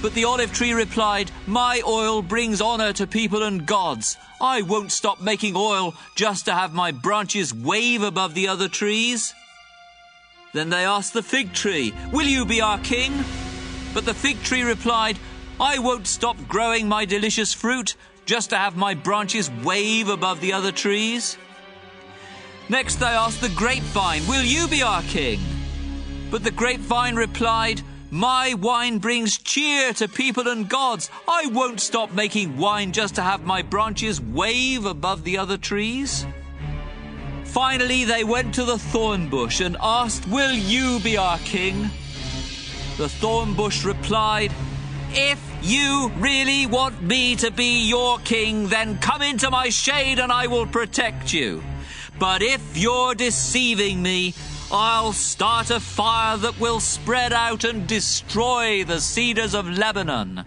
But the olive tree replied, 'My oil brings honor to people and gods. I won't stop making oil just to have my branches wave above the other trees.' Then they asked the fig tree, 'Will you be our king?' But the fig tree replied, 'I won't stop growing my delicious fruit just to have my branches wave above the other trees.' Next they asked the grapevine, 'Will you be our king?' But the grapevine replied, 'My wine brings cheer to people and gods. I won't stop making wine just to have my branches wave above the other trees.' Finally, they went to the thorn bush and asked, 'Will you be our king?' The thorn bush replied, 'If you really want me to be your king, then come into my shade and I will protect you. But if you're deceiving me, I'll start a fire that will spread out and destroy the cedars of Lebanon.'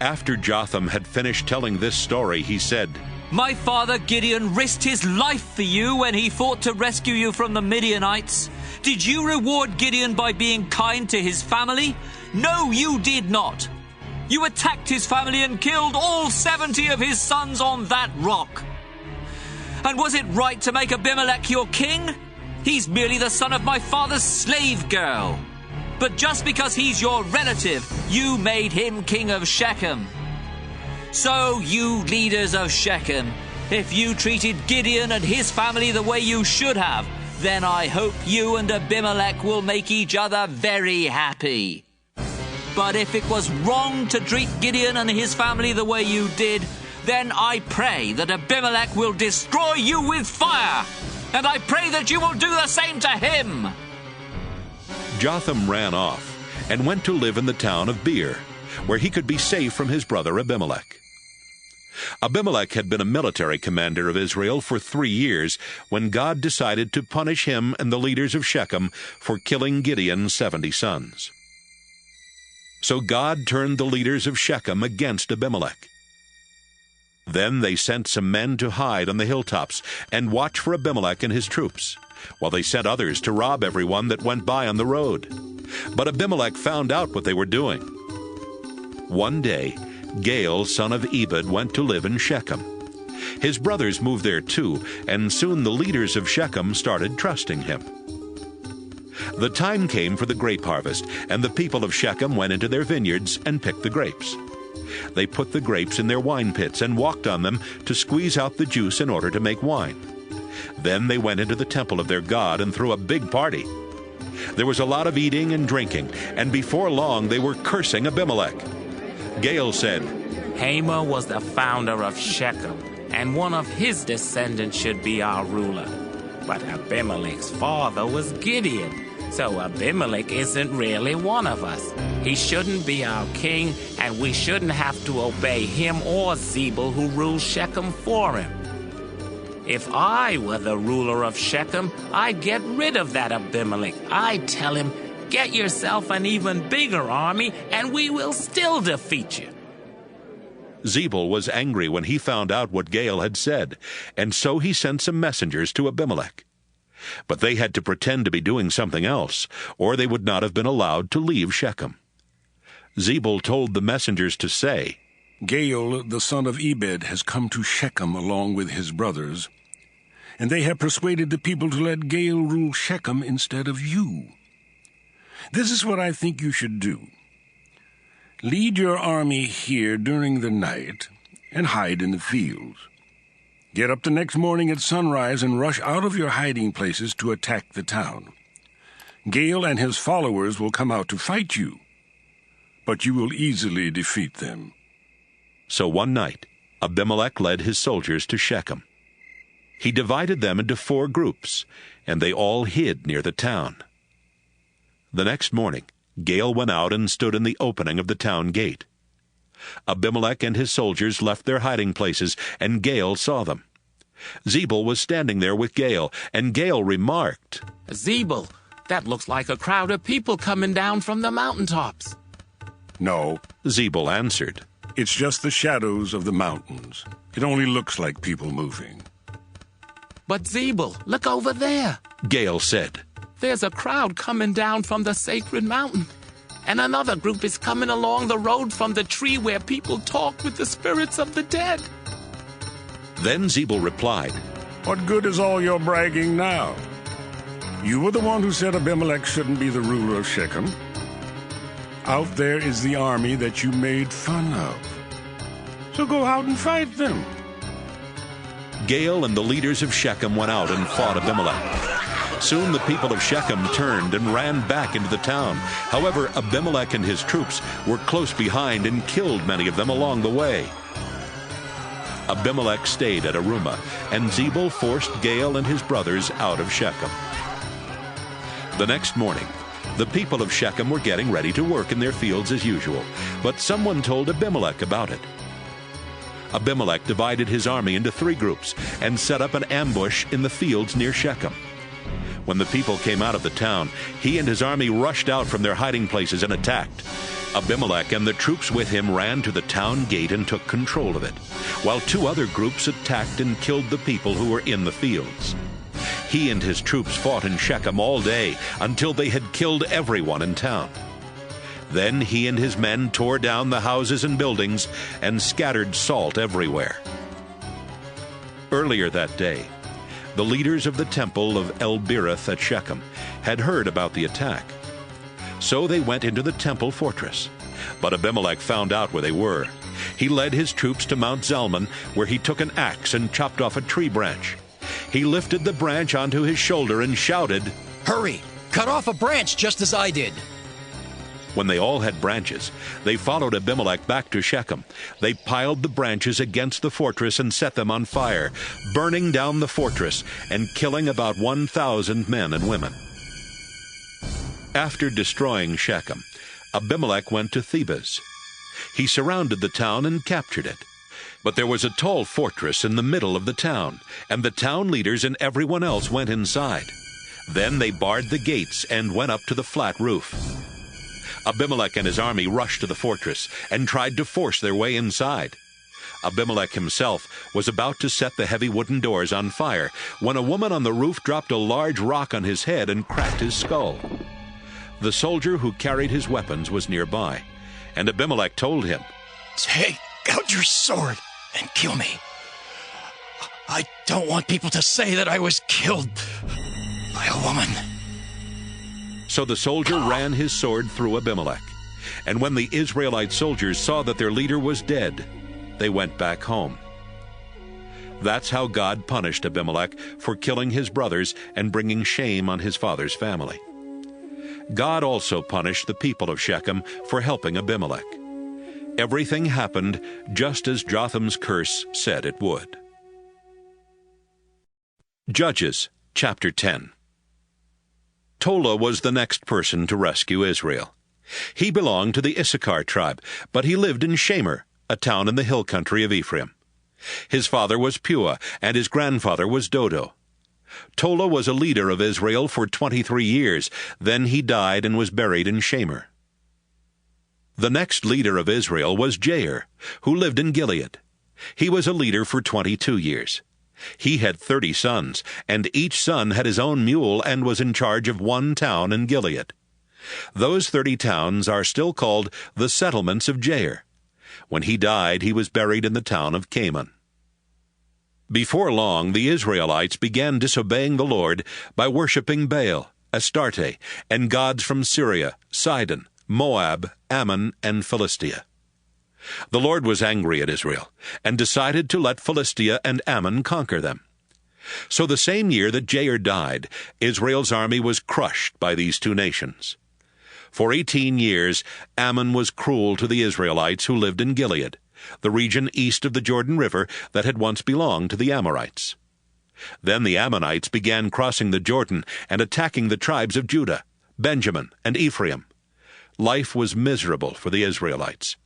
After Jotham had finished telling this story, he said, 'My father Gideon risked his life for you when he fought to rescue you from the Midianites. Did you reward Gideon by being kind to his family? No, you did not. You attacked his family and killed all 70 of his sons on that rock. And was it right to make Abimelech your king? He's merely the son of my father's slave girl. But just because he's your relative, you made him king of Shechem. So, you leaders of Shechem, if you treated Gideon and his family the way you should have, then I hope you and Abimelech will make each other very happy. But if it was wrong to treat Gideon and his family the way you did, then I pray that Abimelech will destroy you with fire. And I pray that you will do the same to him.' Jotham ran off and went to live in the town of Beer, where he could be safe from his brother Abimelech. Abimelech had been a military commander of Israel for 3 years when God decided to punish him and the leaders of Shechem for killing Gideon's 70 sons. So God turned the leaders of Shechem against Abimelech. Then they sent some men to hide on the hilltops and watch for Abimelech and his troops, while they sent others to rob everyone that went by on the road. But Abimelech found out what they were doing. One day, Gaal, son of Ebed, went to live in Shechem. His brothers moved there too, and soon the leaders of Shechem started trusting him. The time came for the grape harvest, and the people of Shechem went into their vineyards and picked the grapes. They put the grapes in their wine pits and walked on them to squeeze out the juice in order to make wine. Then they went into the temple of their god and threw a big party. There was a lot of eating and drinking, and before long they were cursing Abimelech. Gaal said, Hamor was the founder of Shechem, and one of his descendants should be our ruler. But Abimelech's father was Gideon, so Abimelech isn't really one of us. He shouldn't be our king, and we shouldn't have to obey him or Zebul, who rules Shechem, for him. If I were the ruler of Shechem, I'd get rid of that Abimelech. I'd tell him, get yourself an even bigger army, and we will still defeat you. Zebul was angry when he found out what Gaal had said, and so he sent some messengers to Abimelech. But they had to pretend to be doing something else, or they would not have been allowed to leave Shechem. Zebul told the messengers to say, Gaal, the son of Ebed, has come to Shechem along with his brothers, and they have persuaded the people to let Gaal rule Shechem instead of you. This is what I think you should do. Lead your army here during the night and hide in the fields. Get up the next morning at sunrise and rush out of your hiding places to attack the town. Gaal and his followers will come out to fight you, but you will easily defeat them. So one night, Abimelech led his soldiers to Shechem. He divided them into 4 groups, and they all hid near the town. The next morning, Gaal went out and stood in the opening of the town gate. Abimelech and his soldiers left their hiding places, and Gaal saw them. Zebul was standing there with Gaal, and Gaal remarked, Zebul, that looks like a crowd of people coming down from the mountaintops. No, Zebul answered, it's just the shadows of the mountains. It only looks like people moving. But Zebul, look over there, Gaal said. There's a crowd coming down from the sacred mountain, and another group is coming along the road from the tree where people talk with the spirits of the dead. Then Zebul replied, What good is all your bragging now? You were the one who said Abimelech shouldn't be the ruler of Shechem. Out there is the army that you made fun of. So go out and fight them. Gaal and the leaders of Shechem went out and fought Abimelech. Soon the people of Shechem turned and ran back into the town. However, Abimelech and his troops were close behind and killed many of them along the way. Abimelech stayed at Arumah, and Zebul forced Gaal and his brothers out of Shechem. The next morning, the people of Shechem were getting ready to work in their fields as usual, but someone told Abimelech about it. Abimelech divided his army into 3 groups and set up an ambush in the fields near Shechem. When the people came out of the town, he and his army rushed out from their hiding places and attacked. Abimelech and the troops with him ran to the town gate and took control of it, while 2 other groups attacked and killed the people who were in the fields. He and his troops fought in Shechem all day until they had killed everyone in town. Then he and his men tore down the houses and buildings and scattered salt everywhere. Earlier that day, the leaders of the temple of El-Berith at Shechem had heard about the attack. So they went into the temple fortress. But Abimelech found out where they were. He led his troops to Mount Zalmon, where he took an axe and chopped off a tree branch. He lifted the branch onto his shoulder and shouted, Hurry! Cut off a branch just as I did! When they all had branches, they followed Abimelech back to Shechem. They piled the branches against the fortress and set them on fire, burning down the fortress and killing about 1,000 men and women. After destroying Shechem, Abimelech went to Thebez. He surrounded the town and captured it. But there was a tall fortress in the middle of the town, and the town leaders and everyone else went inside. Then they barred the gates and went up to the flat roof. Abimelech and his army rushed to the fortress and tried to force their way inside. Abimelech himself was about to set the heavy wooden doors on fire when a woman on the roof dropped a large rock on his head and cracked his skull. The soldier who carried his weapons was nearby, and Abimelech told him, "Take out your sword and kill me. I don't want people to say that I was killed by a woman." So the soldier ran his sword through Abimelech. And when the Israelite soldiers saw that their leader was dead, they went back home. That's how God punished Abimelech for killing his brothers and bringing shame on his father's family. God also punished the people of Shechem for helping Abimelech. Everything happened just as Jotham's curse said it would. Judges chapter 10. Tola was the next person to rescue Israel. He belonged to the Issachar tribe, but he lived in Shamer, a town in the hill country of Ephraim. His father was Pua, and his grandfather was Dodo. Tola was a leader of Israel for 23 years. Then he died and was buried in Shamer. The next leader of Israel was Jair, who lived in Gilead. He was a leader for 22 years. He had 30 sons, and each son had his own mule and was in charge of one town in Gilead. Those 30 towns are still called the settlements of Jair. When he died, he was buried in the town of Canaan. Before long, the Israelites began disobeying the Lord by worshipping Baal, Astarte, and gods from Syria, Sidon, Moab, Ammon, and Philistia. The Lord was angry at Israel and decided to let Philistia and Ammon conquer them. So the same year that Jair died, Israel's army was crushed by these two nations. For 18 years, Ammon was cruel to the Israelites who lived in Gilead, the region east of the Jordan River that had once belonged to the Amorites. Then the Ammonites began crossing the Jordan and attacking the tribes of Judah, Benjamin, and Ephraim. Life was miserable for the Israelites.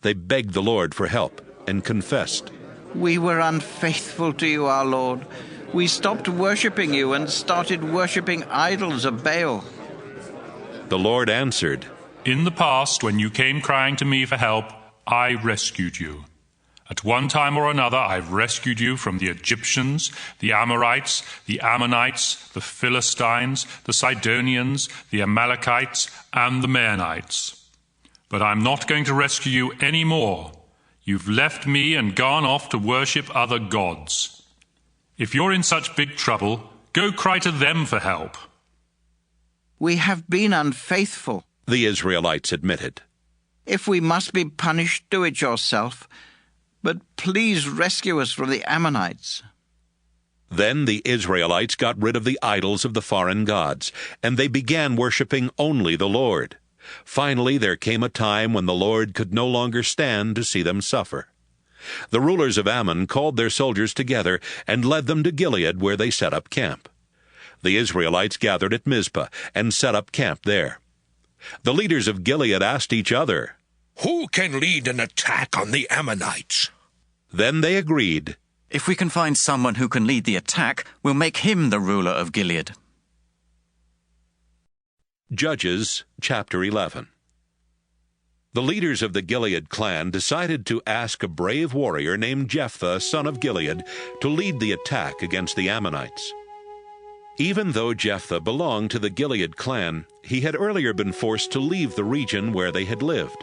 They begged the Lord for help and confessed, "We were unfaithful to you, our Lord. We stopped worshipping you and started worshipping idols of Baal." The Lord answered, "In the past, when you came crying to me for help, I rescued you. At one time or another, I've rescued you from the Egyptians, the Amorites, the Ammonites, the Philistines, the Sidonians, the Amalekites, and the Maonites. But I'm not going to rescue you any more. You've left me and gone off to worship other gods. If you're in such big trouble, go cry to them for help." "We have been unfaithful," the Israelites admitted. "If we must be punished, do it yourself. But please rescue us from the Ammonites." Then the Israelites got rid of the idols of the foreign gods, and they began worshipping only the Lord. Finally, there came a time when the Lord could no longer stand to see them suffer. The rulers of Ammon called their soldiers together and led them to Gilead, where they set up camp. The Israelites gathered at Mizpah and set up camp there. The leaders of Gilead asked each other, "Who can lead an attack on the Ammonites?" Then they agreed, "If we can find someone who can lead the attack, we'll make him the ruler of Gilead." Judges chapter 11. The leaders of the Gilead clan decided to ask a brave warrior named Jephthah, son of Gilead, to lead the attack against the Ammonites. Even though Jephthah belonged to the Gilead clan, he had earlier been forced to leave the region where they had lived.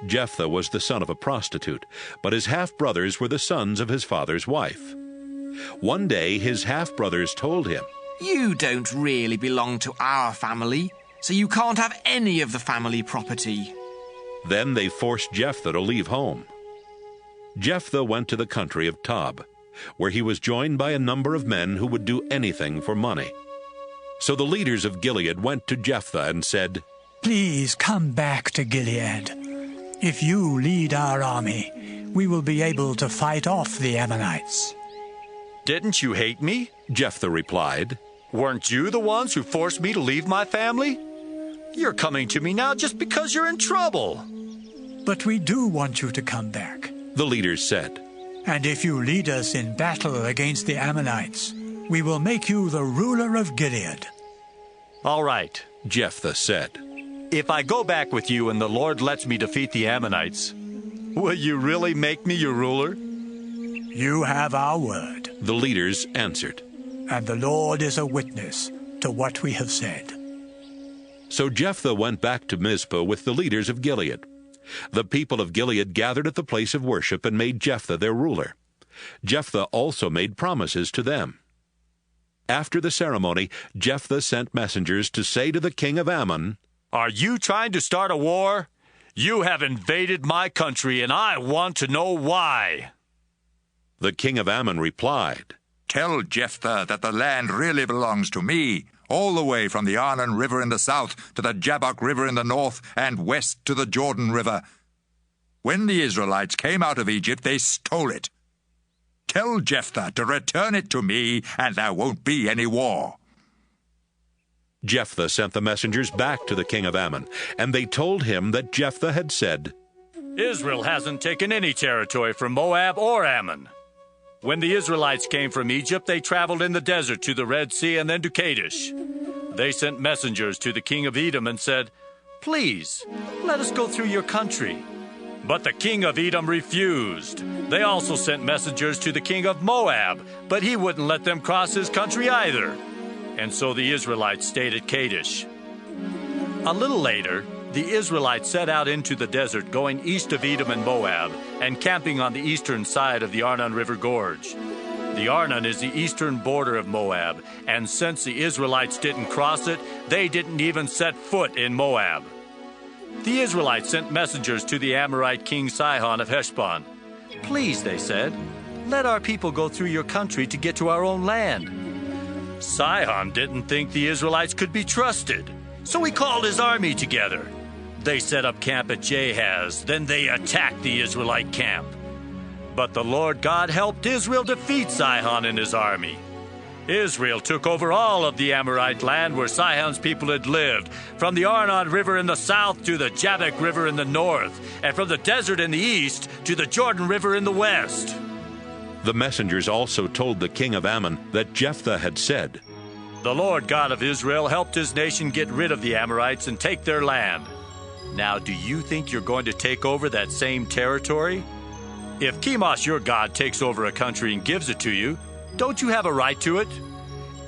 Jephthah was the son of a prostitute, but his half-brothers were the sons of his father's wife. One day his half-brothers told him, "You don't really belong to our family, so you can't have any of the family property." Then they forced Jephthah to leave home. Jephthah went to the country of Tob, where he was joined by a number of men who would do anything for money. So the leaders of Gilead went to Jephthah and said, "Please come back to Gilead. If you lead our army, we will be able to fight off the Ammonites." "Didn't you hate me?" Jephthah replied. "Weren't you the ones who forced me to leave my family? You're coming to me now just because you're in trouble." "But we do want you to come back," the leaders said. "And if you lead us in battle against the Ammonites, we will make you the ruler of Gilead." "All right," Jephthah said. "If I go back with you and the Lord lets me defeat the Ammonites, Will you really make me your ruler? You have our word, the leaders answered. and the Lord is a witness to what we have said. So Jephthah went back to Mizpah with the leaders of Gilead. The people of Gilead gathered at the place of worship and made Jephthah their ruler. Jephthah also made promises to them. After the ceremony, Jephthah sent messengers to say to the king of Ammon, "Are you trying to start a war? You have invaded my country, and I want to know why." The king of Ammon replied, "Tell Jephthah that the land really belongs to me, all the way from the Arnon River in the south to the Jabbok River in the north and west to the Jordan River. When the Israelites came out of Egypt, they stole it. Tell Jephthah to return it to me, and there won't be any war." Jephthah sent the messengers back to the king of Ammon, and they told him that Jephthah had said, "Israel hasn't taken any territory from Moab or Ammon. When the Israelites came from Egypt, they traveled in the desert to the Red Sea and then to Kadesh. They sent messengers to the king of Edom and said, 'Please, let us go through your country.' But the king of Edom refused. They also sent messengers to the king of Moab, but he wouldn't let them cross his country either. And so the Israelites stayed at Kadesh. A little later, the Israelites set out into the desert, going east of Edom and Moab, and camping on the eastern side of the Arnon River Gorge. The Arnon is the eastern border of Moab, and since the Israelites didn't cross it, they didn't even set foot in Moab. The Israelites sent messengers to the Amorite king Sihon of Heshbon. 'Please,' they said, 'let our people go through your country to get to our own land.' Sihon didn't think the Israelites could be trusted, so he called his army together. They set up camp at Jahaz, then they attacked the Israelite camp. But the Lord God helped Israel defeat Sihon and his army. Israel took over all of the Amorite land where Sihon's people had lived, from the Arnon River in the south to the Jabbok River in the north, and from the desert in the east to the Jordan River in the west." The messengers also told the king of Ammon that Jephthah had said, "The Lord God of Israel helped his nation get rid of the Amorites and take their land. Now, do you think you're going to take over that same territory? If Chemosh, your God, takes over a country and gives it to you, don't you have a right to it?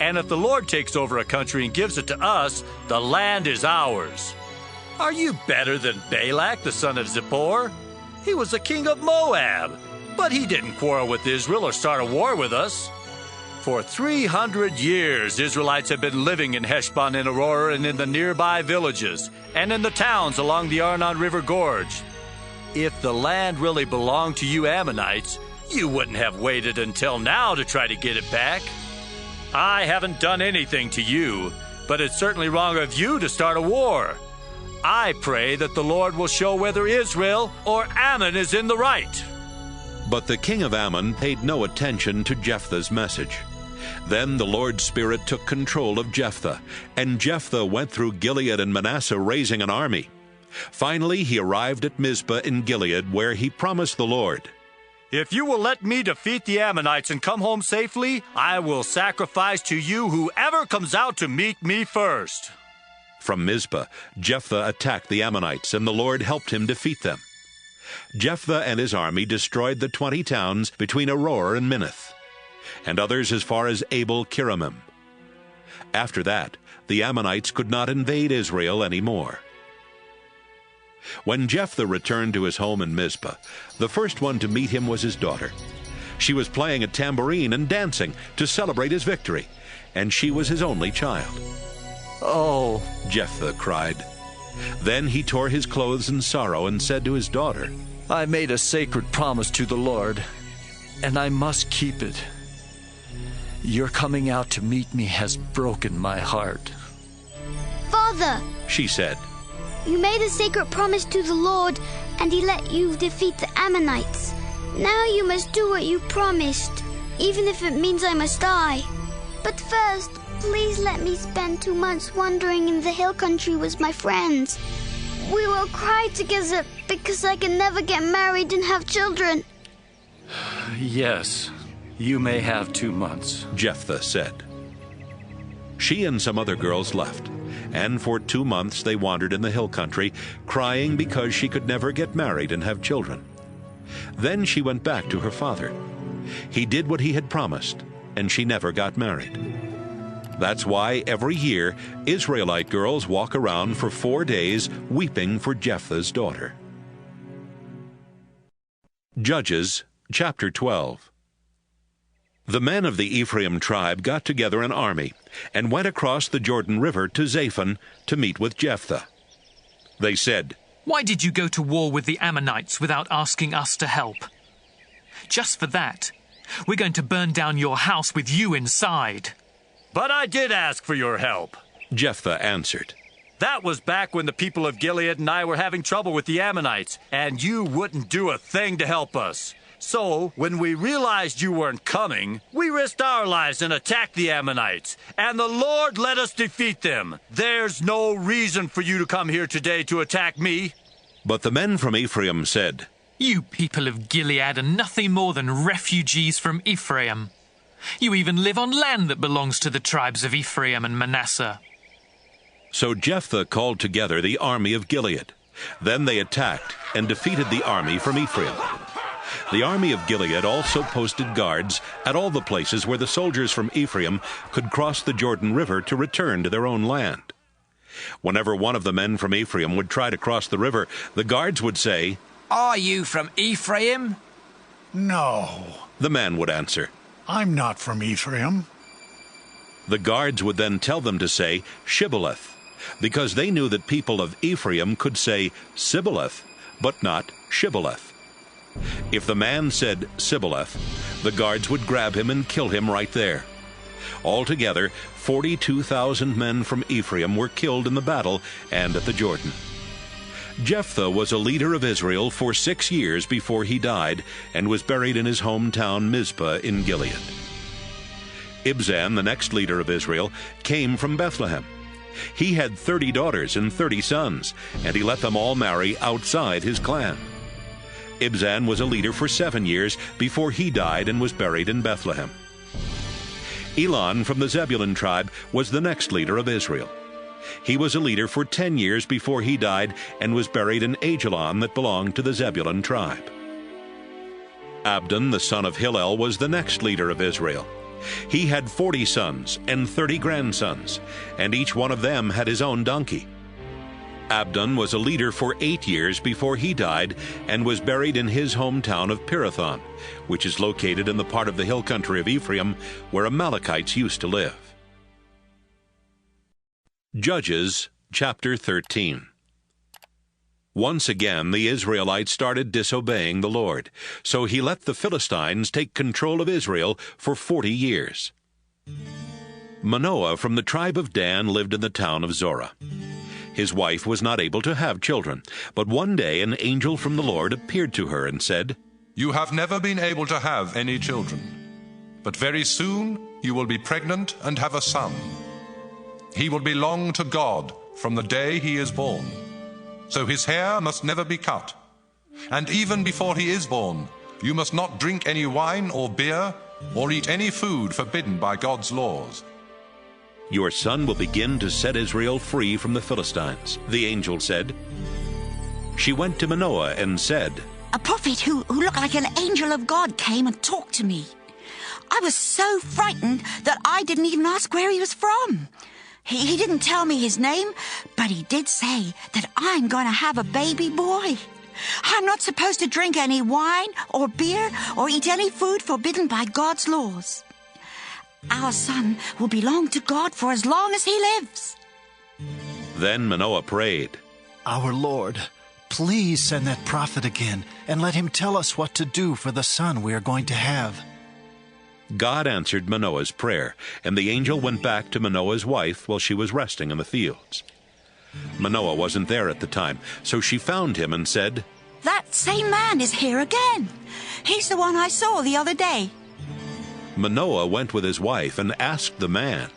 And if the Lord takes over a country and gives it to us, the land is ours. Are you better than Balak, the son of Zippor? He was the king of Moab, but he didn't quarrel with Israel or start a war with us. For 300 years, Israelites have been living in Heshbon and Aurora and in the nearby villages, and in the towns along the Arnon River Gorge. If the land really belonged to you Ammonites, you wouldn't have waited until now to try to get it back. I haven't done anything to you, but it's certainly wrong of you to start a war. I pray that the Lord will show whether Israel or Ammon is in the right." But the king of Ammon paid no attention to Jephthah's message. Then the Lord's Spirit took control of Jephthah, and Jephthah went through Gilead and Manasseh raising an army. Finally, he arrived at Mizpah in Gilead, where he promised the Lord, "If you will let me defeat the Ammonites and come home safely, I will sacrifice to you whoever comes out to meet me first." From Mizpah, Jephthah attacked the Ammonites, and the Lord helped him defeat them. Jephthah and his army destroyed the 20 towns between Aurora and Minnith, and others as far as Abel-Kiramim. After that, the Ammonites could not invade Israel any more. When Jephthah returned to his home in Mizpah, the first one to meet him was his daughter. She was playing a tambourine and dancing to celebrate his victory, and she was his only child. "Oh," Jephthah cried. Then he tore his clothes in sorrow and said to his daughter, "I made a sacred promise to the Lord, and I must keep it. Your coming out to meet me has broken my heart." "Father," she said, "you made a sacred promise to the Lord, and he let you defeat the Ammonites. Now you must do what you promised, even if it means I must die. But first, please let me spend 2 months wandering in the hill country with my friends. We will cry together because I can never get married and have children." "Yes, you may have 2 months," Jephthah said. She and some other girls left, and for 2 months they wandered in the hill country, crying because she could never get married and have children. Then she went back to her father. He did what he had promised, and she never got married. That's why every year Israelite girls walk around for 4 days weeping for Jephthah's daughter. Judges chapter 12. The men of the Ephraim tribe got together an army and went across the Jordan River to Zaphon to meet with Jephthah. They said, "Why did you go to war with the Ammonites without asking us to help? Just for that, we're going to burn down your house with you inside." "But I did ask for your help," Jephthah answered. "That was back when the people of Gilead and I were having trouble with the Ammonites, and you wouldn't do a thing to help us. So, when we realized you weren't coming, we risked our lives and attacked the Ammonites, and the Lord let us defeat them. There's no reason for you to come here today to attack me." But the men from Ephraim said, "You people of Gilead are nothing more than refugees from Ephraim. You even live on land that belongs to the tribes of Ephraim and Manasseh." So Jephthah called together the army of Gilead. Then they attacked and defeated the army from Ephraim. The army of Gilead also posted guards at all the places where the soldiers from Ephraim could cross the Jordan River to return to their own land. Whenever one of the men from Ephraim would try to cross the river, the guards would say, "Are you from Ephraim?" "No," the man would answer. "I'm not from Ephraim." The guards would then tell them to say Shibboleth, because they knew that people of Ephraim could say Sibboleth, but not Shibboleth. If the man said Sibboleth, the guards would grab him and kill him right there. Altogether, 42,000 men from Ephraim were killed in the battle and at the Jordan. Jephthah was a leader of Israel for 6 years before he died and was buried in his hometown Mizpah in Gilead. Ibzan, the next leader of Israel, came from Bethlehem. He had 30 daughters and 30 sons, and he let them all marry outside his clan. Ibzan was a leader for 7 years before he died and was buried in Bethlehem. Elon from the Zebulun tribe was the next leader of Israel. He was a leader for 10 years before he died and was buried in Ajalon that belonged to the Zebulun tribe. Abdon, the son of Hillel, was the next leader of Israel. He had 40 sons and 30 grandsons, and each one of them had his own donkey. Abdon was a leader for 8 years before he died and was buried in his hometown of Pirathon, which is located in the part of the hill country of Ephraim where Amalekites used to live. Judges chapter 13. Once again the Israelites started disobeying the Lord, so he let the Philistines take control of Israel for 40 years. Manoah from the tribe of Dan lived in the town of Zorah. His wife was not able to have children, but one day an angel from the Lord appeared to her and said, "You have never been able to have any children, but very soon you will be pregnant and have a son. He will belong to God from the day he is born, so his hair must never be cut. And even before he is born, you must not drink any wine or beer or eat any food forbidden by God's laws. Your son will begin to set Israel free from the Philistines," the angel said. She went to Manoah and said, "A prophet who looked like an angel of God came and talked to me. I was so frightened that I didn't even ask where he was from. He didn't tell me his name, but he did say that I'm going to have a baby boy. I'm not supposed to drink any wine or beer or eat any food forbidden by God's laws. Our son will belong to God for as long as he lives." Then Manoah prayed, "Our Lord, please send that prophet again and let him tell us what to do for the son we are going to have." God answered Manoah's prayer, and the angel went back to Manoah's wife while she was resting in the fields. Manoah wasn't there at the time, so she found him and said, "That same man is here again. He's the one I saw the other day." Manoah went with his wife and asked the man,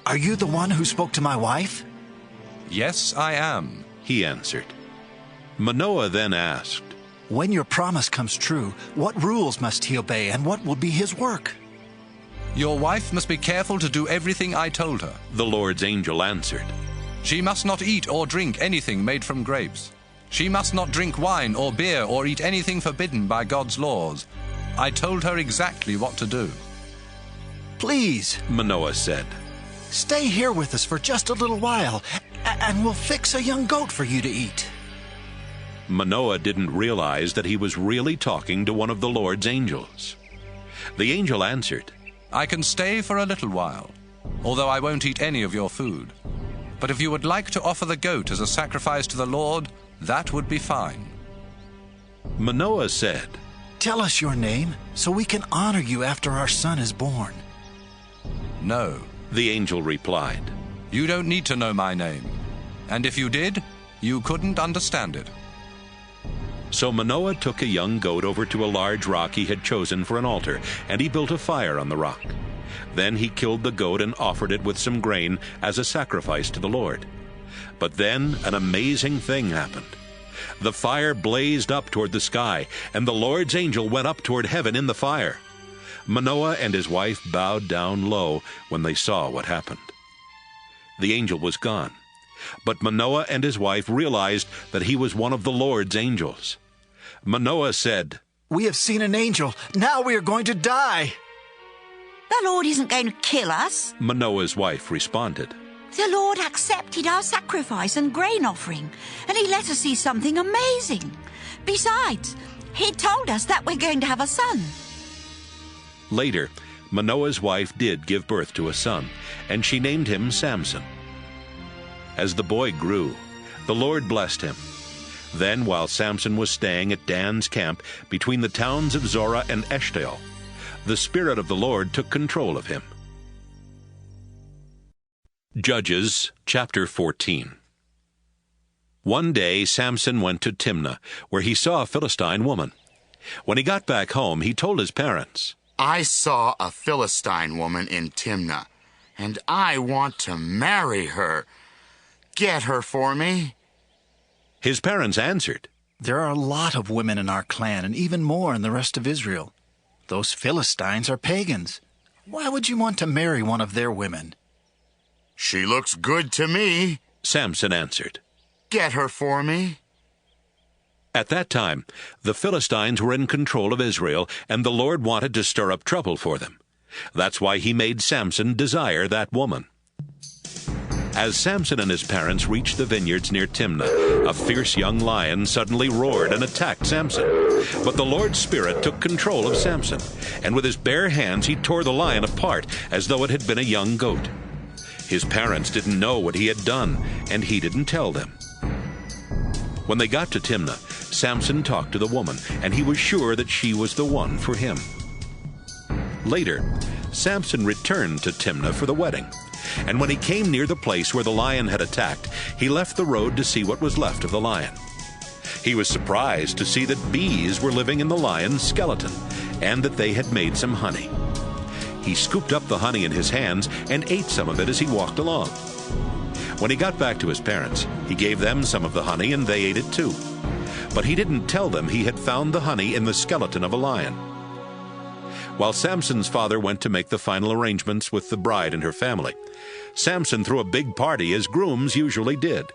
"Are you the one who spoke to my wife?" "Yes, I am," he answered. Manoah then asked, "When your promise comes true, what rules must he obey and what will be his work?" "Your wife must be careful to do everything I told her," the Lord's angel answered. "She must not eat or drink anything made from grapes. She must not drink wine or beer or eat anything forbidden by God's laws. I told her exactly what to do. Please, Manoah said, stay here with us for just a little while, and we'll fix a young goat for you to eat. Manoah didn't realize that he was really talking to one of the Lord's angels. The angel answered, I can stay for a little while, although I won't eat any of your food. But if you would like to offer the goat as a sacrifice to the Lord, that would be fine. Manoah said, Tell us your name, so we can honor you after our son is born. No, the angel replied. You don't need to know my name. And if you did, you couldn't understand it. So Manoah took a young goat over to a large rock he had chosen for an altar, and he built a fire on the rock. Then he killed the goat and offered it with some grain as a sacrifice to the Lord. But then an amazing thing happened. The fire blazed up toward the sky, and the Lord's angel went up toward heaven in the fire. Manoah and his wife bowed down low when they saw what happened. The angel was gone, but Manoah and his wife realized that he was one of the Lord's angels. Manoah said, We have seen an angel. Now we are going to die. The Lord isn't going to kill us. Manoah's wife responded. The Lord accepted our sacrifice and grain offering, and he let us see something amazing. Besides, he told us that we're going to have a son. Later, Manoah's wife did give birth to a son, and she named him Samson. As the boy grew, the Lord blessed him. Then, while Samson was staying at Dan's camp between the towns of Zorah and Eshtaol, the Spirit of the Lord took control of him. Judges chapter 14. One day Samson went to Timnah, where he saw a Philistine woman. When he got back home, he told his parents, I saw a Philistine woman in Timnah, and I want to marry her. Get her for me. His parents answered, There are a lot of women in our clan, and even more in the rest of Israel. Those Philistines are pagans. Why would you want to marry one of their women? She looks good to me, Samson answered. Get her for me. At that time, the Philistines were in control of Israel, and the Lord wanted to stir up trouble for them. That's why he made Samson desire that woman. As Samson and his parents reached the vineyards near Timnah, a fierce young lion suddenly roared and attacked Samson. But the Lord's Spirit took control of Samson, and with his bare hands he tore the lion apart as though it had been a young goat. His parents didn't know what he had done, and he didn't tell them. When they got to Timnah, Samson talked to the woman, and he was sure that she was the one for him. Later, Samson returned to Timnah for the wedding, and when he came near the place where the lion had attacked, he left the road to see what was left of the lion. He was surprised to see that bees were living in the lion's skeleton, and that they had made some honey. He scooped up the honey in his hands and ate some of it as he walked along. When he got back to his parents, he gave them some of the honey, and they ate it too. But he didn't tell them he had found the honey in the skeleton of a lion. While Samson's father went to make the final arrangements with the bride and her family, Samson threw a big party as grooms usually did.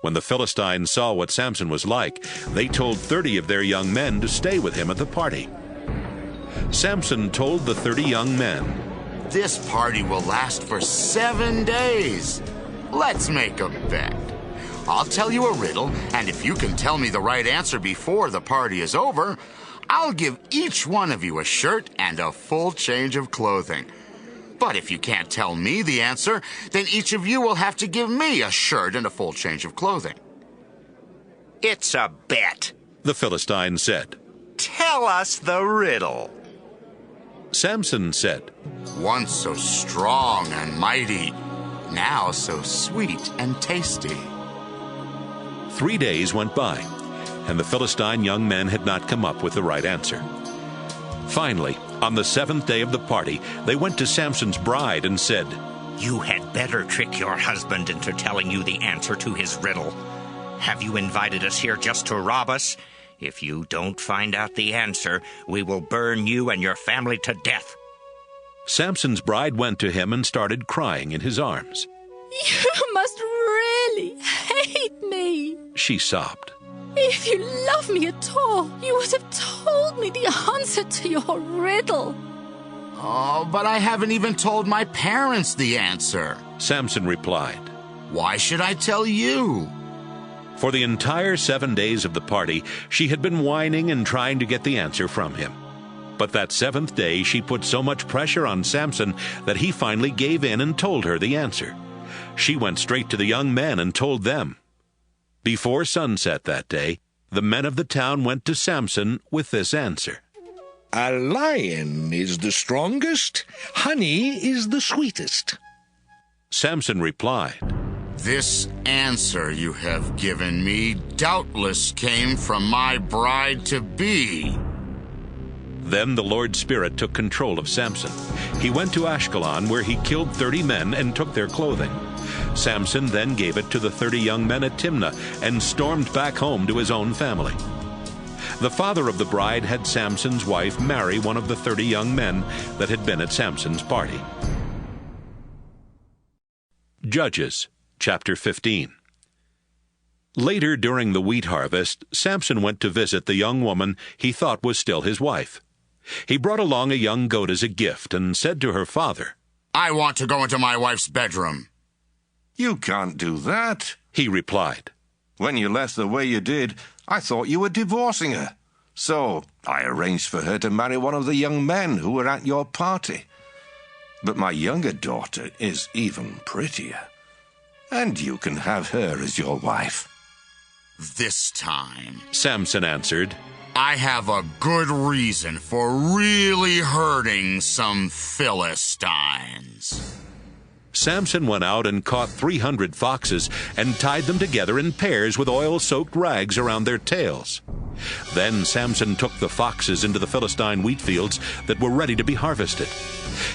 When the Philistines saw what Samson was like, they told 30 of their young men to stay with him at the party. Samson told the 30 young men, This party will last for 7 days. Let's make a bet. I'll tell you a riddle, and if you can tell me the right answer before the party is over, I'll give each one of you a shirt and a full change of clothing. But if you can't tell me the answer, then each of you will have to give me a shirt and a full change of clothing. It's a bet, the Philistine said. Tell us the riddle. Samson said, Once so strong and mighty, now so sweet and tasty. 3 days went by, and the Philistine young men had not come up with the right answer. Finally, on the 7th day of the party, they went to Samson's bride and said, You had better trick your husband into telling you the answer to his riddle. Have you invited us here just to rob us? If you don't find out the answer, we will burn you and your family to death. Samson's bride went to him and started crying in his arms. You must really hate me, she sobbed. If you love me at all, you would have told me the answer to your riddle. Oh, but I haven't even told my parents the answer, Samson replied. Why should I tell you? For the entire 7 days of the party, she had been whining and trying to get the answer from him. But that 7th day, she put so much pressure on Samson that he finally gave in and told her the answer. She went straight to the young men and told them. Before sunset that day, the men of the town went to Samson with this answer. A lion is the strongest, honey is the sweetest. Samson replied, This answer you have given me doubtless came from my bride-to-be. Then the Lord's Spirit took control of Samson. He went to Ashkelon, where he killed 30 men and took their clothing. Samson then gave it to the 30 young men at Timnah and stormed back home to his own family. The father of the bride had Samson's wife marry one of the 30 young men that had been at Samson's party. Judges, chapter 15. Later during the wheat harvest, Samson went to visit the young woman he thought was still his wife. He brought along a young goat as a gift and said to her father, I want to go into my wife's bedroom. You can't do that, he replied. When you left the way you did, I thought you were divorcing her. So I arranged for her to marry one of the young men who were at your party. But my younger daughter is even prettier, and you can have her as your wife. This time, Samson answered, I have a good reason for really hurting some Philistines. Samson went out and caught 300 foxes and tied them together in pairs with oil-soaked rags around their tails. Then Samson took the foxes into the Philistine wheat fields that were ready to be harvested.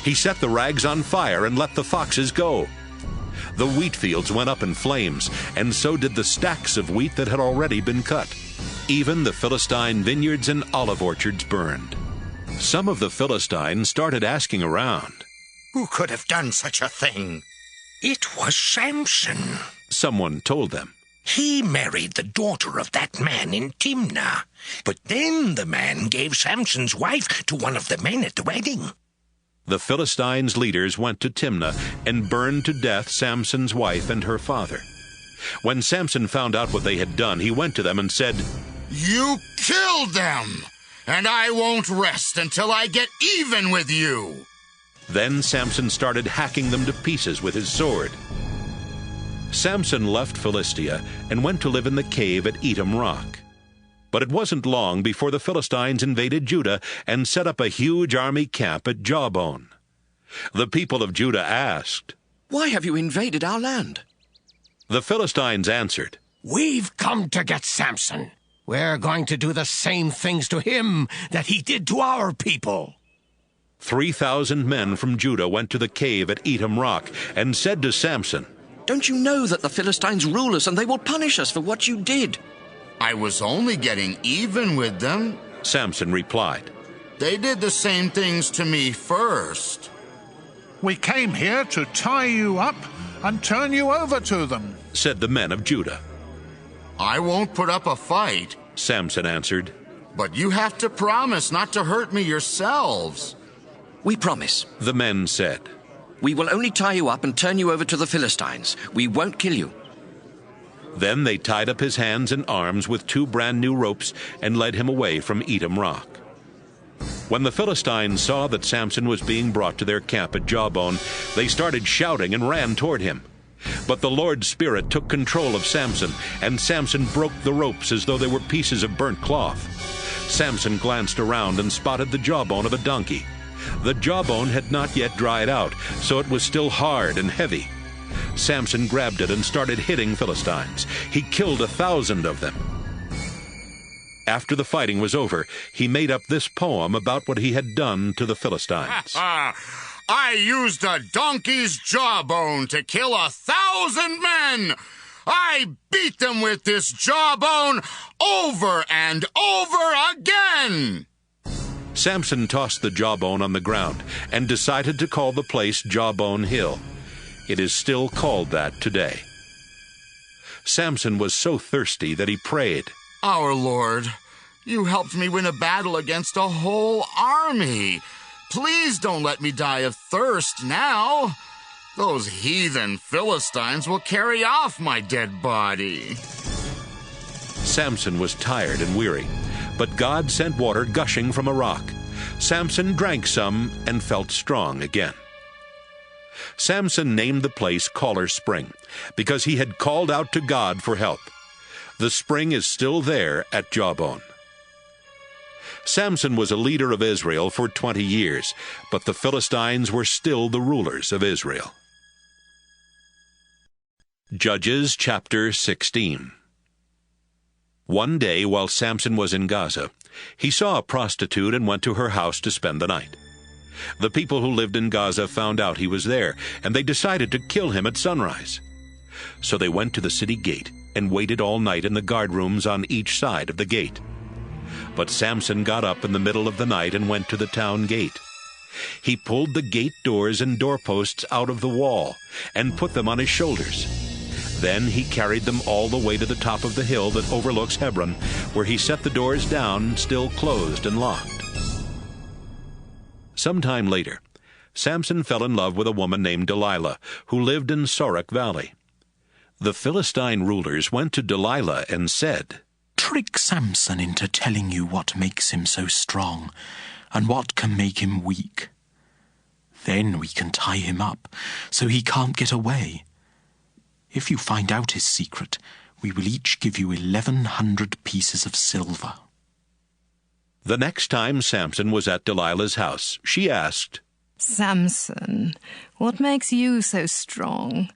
He set the rags on fire and let the foxes go. The wheat fields went up in flames, and so did the stacks of wheat that had already been cut. Even the Philistine vineyards and olive orchards burned. Some of the Philistines started asking around, Who could have done such a thing? It was Samson. Someone told them. He married the daughter of that man in Timnah. But then the man gave Samson's wife to one of the men at the wedding. The Philistines' leaders went to Timnah and burned to death Samson's wife and her father. When Samson found out what they had done, he went to them and said, You killed them, and I won't rest until I get even with you. Then Samson started hacking them to pieces with his sword. Samson left Philistia and went to live in the cave at Etam Rock. But it wasn't long before the Philistines invaded Judah and set up a huge army camp at Jawbone. The people of Judah asked, Why have you invaded our land? The Philistines answered, We've come to get Samson. We're going to do the same things to him that he did to our people. 3,000 men from Judah went to the cave at Etam Rock and said to Samson, Don't you know that the Philistines rule us and they will punish us for what you did? I was only getting even with them, Samson replied. They did the same things to me first. We came here to tie you up and turn you over to them, said the men of Judah. I won't put up a fight, Samson answered. But you have to promise not to hurt me yourselves. We promise, the men said. We will only tie you up and turn you over to the Philistines. We won't kill you. Then they tied up his hands and arms with 2 brand new ropes and led him away from Etam Rock. When the Philistines saw that Samson was being brought to their camp at Jawbone, they started shouting and ran toward him. But the Lord's Spirit took control of Samson, and Samson broke the ropes as though they were pieces of burnt cloth. Samson glanced around and spotted the jawbone of a donkey. The jawbone had not yet dried out, so it was still hard and heavy. Samson grabbed it and started hitting Philistines. He killed 1,000 of them. After the fighting was over, he made up this poem about what he had done to the Philistines. I used a donkey's jawbone to kill 1,000 men. I beat them with this jawbone over and over again. Samson tossed the jawbone on the ground and decided to call the place Jawbone Hill. It is still called that today. Samson was so thirsty that he prayed, Our Lord, you helped me win a battle against a whole army. Please don't let me die of thirst now. Those heathen Philistines will carry off my dead body. Samson was tired and weary, but God sent water gushing from a rock. Samson drank some and felt strong again. Samson named the place Caller Spring because he had called out to God for help. The spring is still there at Jawbone. Samson was a leader of Israel for 20 years, but the Philistines were still the rulers of Israel. Judges chapter 16. One day, while Samson was in Gaza, he saw a prostitute and went to her house to spend the night. The people who lived in Gaza found out he was there, and they decided to kill him at sunrise. So they went to the city gate and waited all night in the guard rooms on each side of the gate. But Samson got up in the middle of the night and went to the town gate. He pulled the gate doors and doorposts out of the wall and put them on his shoulders. Then he carried them all the way to the top of the hill that overlooks Hebron, where he set the doors down, still closed and locked. Some time later, Samson fell in love with a woman named Delilah, who lived in Sorek Valley. The Philistine rulers went to Delilah and said, "Trick Samson into telling you what makes him so strong, and what can make him weak. Then we can tie him up, so he can't get away. If you find out his secret, we will each give you 1,100 pieces of silver." The next time Samson was at Delilah's house, she asked, "Samson, what makes you so strong?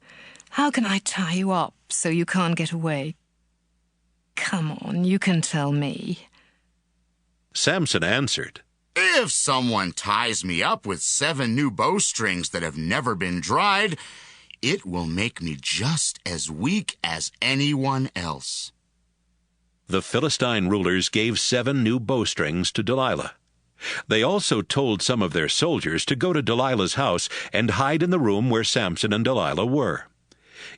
How can I tie you up so you can't get away? Come on, you can tell me." Samson answered, "If someone ties me up with 7 new bowstrings that have never been dried, it will make me just as weak as anyone else." The Philistine rulers gave 7 new bowstrings to Delilah. They also told some of their soldiers to go to Delilah's house and hide in the room where Samson and Delilah were.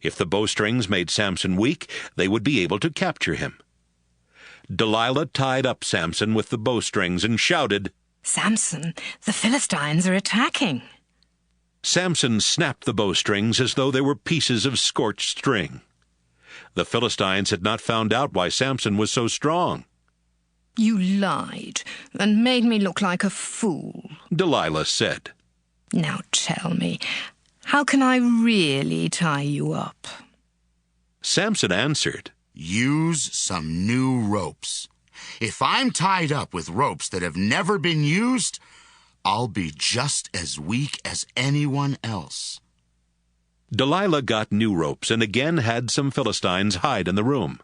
If the bowstrings made Samson weak, they would be able to capture him. Delilah tied up Samson with the bowstrings and shouted, "Samson, the Philistines are attacking." Samson snapped the bowstrings as though they were pieces of scorched string. The Philistines had not found out why Samson was so strong. "You lied and made me look like a fool," Delilah said. "Now tell me, how can I really tie you up?" Samson answered, "Use some new ropes. If I'm tied up with ropes that have never been used, I'll be just as weak as anyone else." Delilah got new ropes and again had some Philistines hide in the room.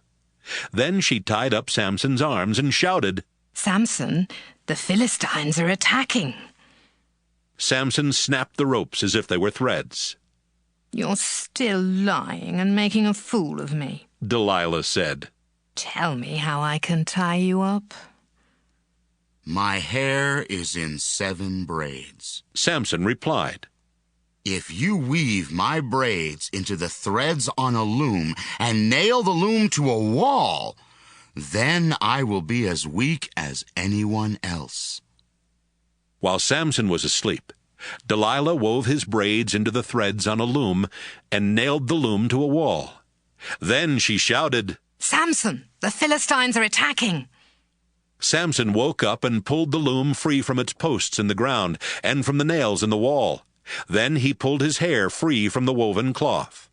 Then she tied up Samson's arms and shouted, "Samson, the Philistines are attacking." Samson snapped the ropes as if they were threads. "You're still lying and making a fool of me," Delilah said. "Tell me how I can tie you up." "My hair is in 7 braids," Samson replied. "If you weave my braids into the threads on a loom and nail the loom to a wall, then I will be as weak as anyone else." While Samson was asleep, Delilah wove his braids into the threads on a loom and nailed the loom to a wall. Then she shouted, "Samson, the Philistines are attacking." Samson woke up and pulled the loom free from its posts in the ground and from the nails in the wall. Then he pulled his hair free from the woven cloth.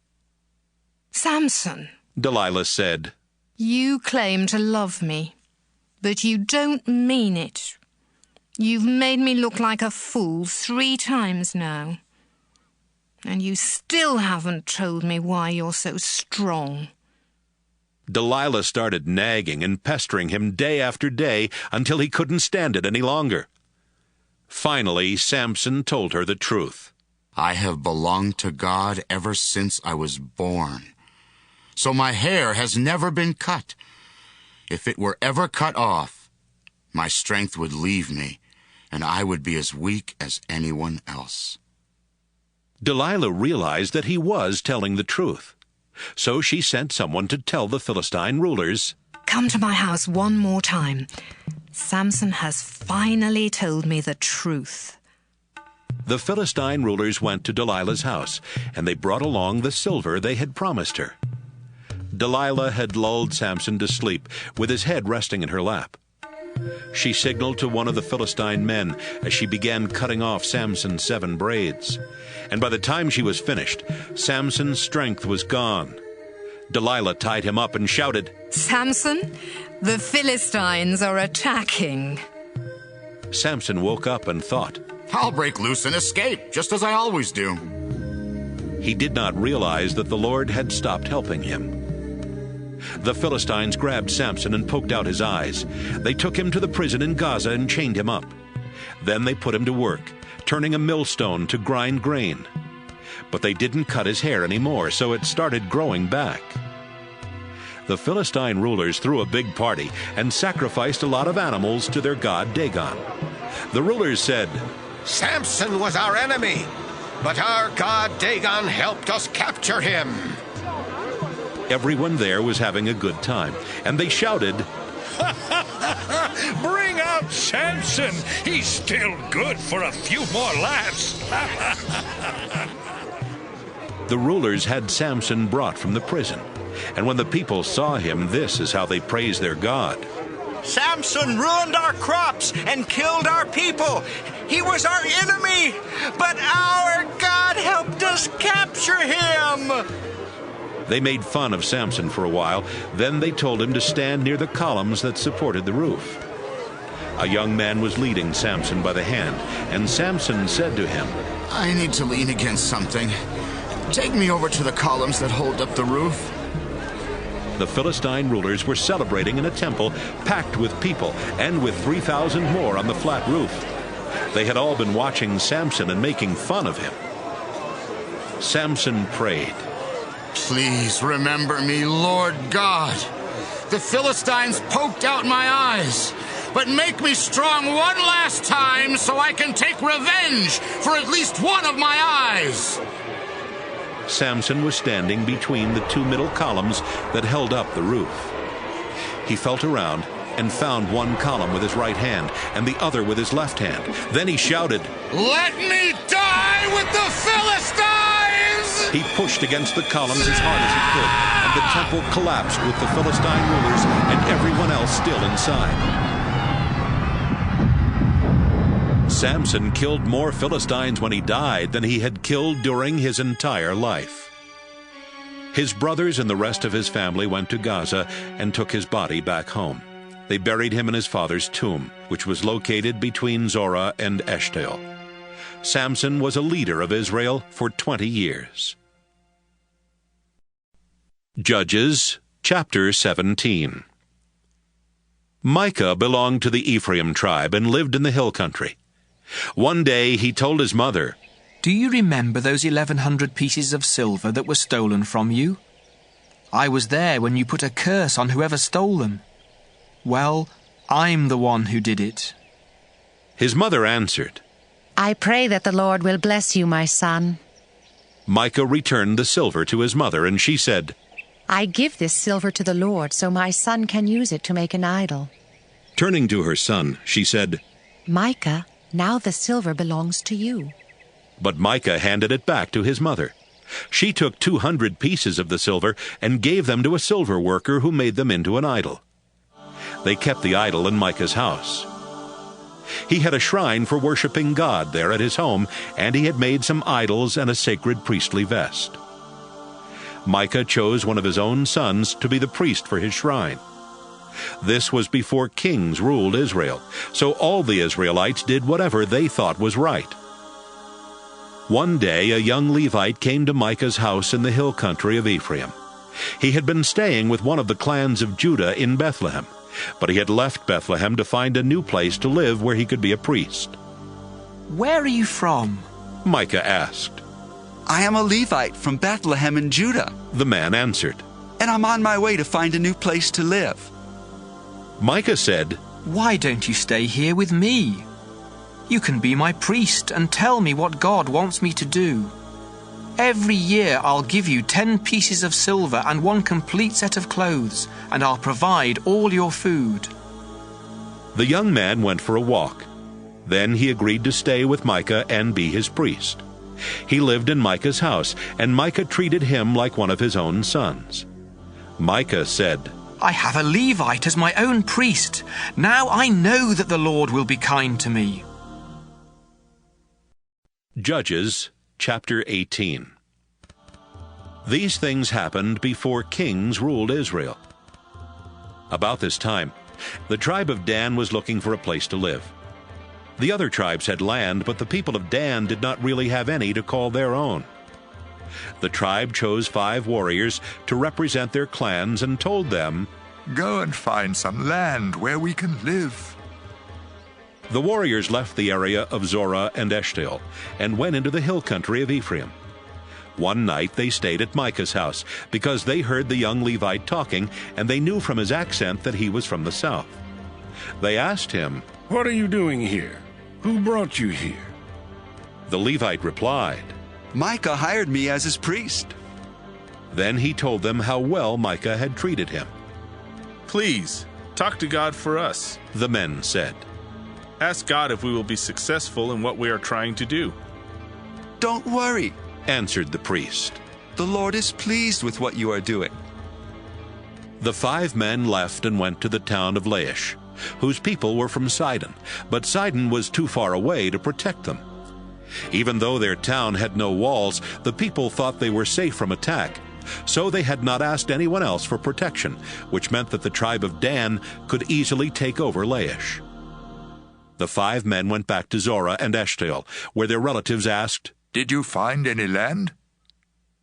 "Samson," Delilah said, "you claim to love me, but you don't mean it. You've made me look like a fool 3 times now, and you still haven't told me why you're so strong." Delilah started nagging and pestering him day after day until he couldn't stand it any longer. Finally, Samson told her the truth. "I have belonged to God ever since I was born, so my hair has never been cut. If it were ever cut off, my strength would leave me, and I would be as weak as anyone else." Delilah realized that he was telling the truth. So she sent someone to tell the Philistine rulers, come to my house one more time. Samson has finally told me the truth. The Philistine rulers went to Delilah's house, and they brought along the silver they had promised her. Delilah had lulled Samson to sleep, with his head resting in her lap. She signaled to one of the Philistine men as she began cutting off Samson's 7 braids. And by the time she was finished, Samson's strength was gone. Delilah tied him up and shouted, Samson, the Philistines are attacking. Samson woke up and thought, I'll break loose and escape, just as I always do. He did not realize that the Lord had stopped helping him. The Philistines grabbed Samson and poked out his eyes. They took him to the prison in Gaza and chained him up. Then they put him to work, turning a millstone to grind grain. But they didn't cut his hair anymore, so it started growing back. The Philistine rulers threw a big party and sacrificed a lot of animals to their god Dagon. The rulers said, Samson was our enemy, but our god Dagon helped us capture him. Everyone there was having a good time, and they shouted, Bring out Samson! He's still good for a few more laughs! The rulers had Samson brought from the prison, and when the people saw him, this is how they praised their God. Samson ruined our crops and killed our people. He was our enemy, but our God helped us capture him. They made fun of Samson for a while. Then they told him to stand near the columns that supported the roof. A young man was leading Samson by the hand, and Samson said to him, I need to lean against something. Take me over to the columns that hold up the roof. The Philistine rulers were celebrating in a temple packed with people, and with 3,000 more on the flat roof. They had all been watching Samson and making fun of him. Samson prayed, Please remember me, Lord God. The Philistines poked out my eyes, but make me strong one last time so I can take revenge for at least one of my eyes. Samson was standing between the 2 middle columns that held up the roof. He felt around and found one column with his right hand and the other with his left hand. Then he shouted, Let me die with the Philistines! He pushed against the columns as hard as he could, and the temple collapsed with the Philistine rulers and everyone else still inside. Samson killed more Philistines when he died than he had killed during his entire life. His brothers and the rest of his family went to Gaza and took his body back home. They buried him in his father's tomb, which was located between Zorah and Eshtaol. Samson was a leader of Israel for 20 years. Judges chapter 17. Micah belonged to the Ephraim tribe and lived in the hill country. One day he told his mother, Do you remember those 1,100 pieces of silver that were stolen from you? I was there when you put a curse on whoever stole them. Well, I'm the one who did it. His mother answered, I pray that the Lord will bless you, my son. Micah returned the silver to his mother, and she said, I give this silver to the Lord so my son can use it to make an idol. Turning to her son, she said, Micah, now the silver belongs to you. But Micah handed it back to his mother. She took 200 pieces of the silver and gave them to a silver worker who made them into an idol. They kept the idol in Micah's house. He had a shrine for worshiping God there at his home, and he had made some idols and a sacred priestly vest. Micah chose one of his own sons to be the priest for his shrine. This was before kings ruled Israel, so all the Israelites did whatever they thought was right. One day a young Levite came to Micah's house in the hill country of Ephraim. He had been staying with one of the clans of Judah in Bethlehem, but he had left Bethlehem to find a new place to live where he could be a priest. Where are you from? Micah asked. I am a Levite from Bethlehem in Judah. The man answered, And I'm on my way to find a new place to live. Micah said, Why don't you stay here with me? You can be my priest and tell me what God wants me to do. Every year I'll give you 10 pieces of silver and 1 complete set of clothes, and I'll provide all your food." The young man went for a walk. Then he agreed to stay with Micah and be his priest. He lived in Micah's house, and Micah treated him like one of his own sons. Micah said, "I have a Levite as my own priest. Now I know that the Lord will be kind to me." Judges chapter 18. These things happened before kings ruled Israel. About this time, the tribe of Dan was looking for a place to live. The other tribes had land, but the people of Dan did not really have any to call their own. The tribe chose 5 warriors to represent their clans and told them, "Go and find some land where we can live." The warriors left the area of Zorah and Eshtaol and went into the hill country of Ephraim. One night they stayed at Micah's house because they heard the young Levite talking, and they knew from his accent that he was from the south. They asked him, "What are you doing here? Who brought you here?" The Levite replied, "Micah hired me as his priest." Then he told them how well Micah had treated him. "Please, talk to God for us," the men said. "Ask God if we will be successful in what we are trying to do." "Don't worry," answered the priest. "The Lord is pleased with what you are doing." The 5 men left and went to the town of Laish, whose people were from Sidon, but Sidon was too far away to protect them. Even though their town had no walls, the people thought they were safe from attack, so they had not asked anyone else for protection, which meant that the tribe of Dan could easily take over Laish. The 5 men went back to Zorah and Eshtaol, where their relatives asked, "Did you find any land?"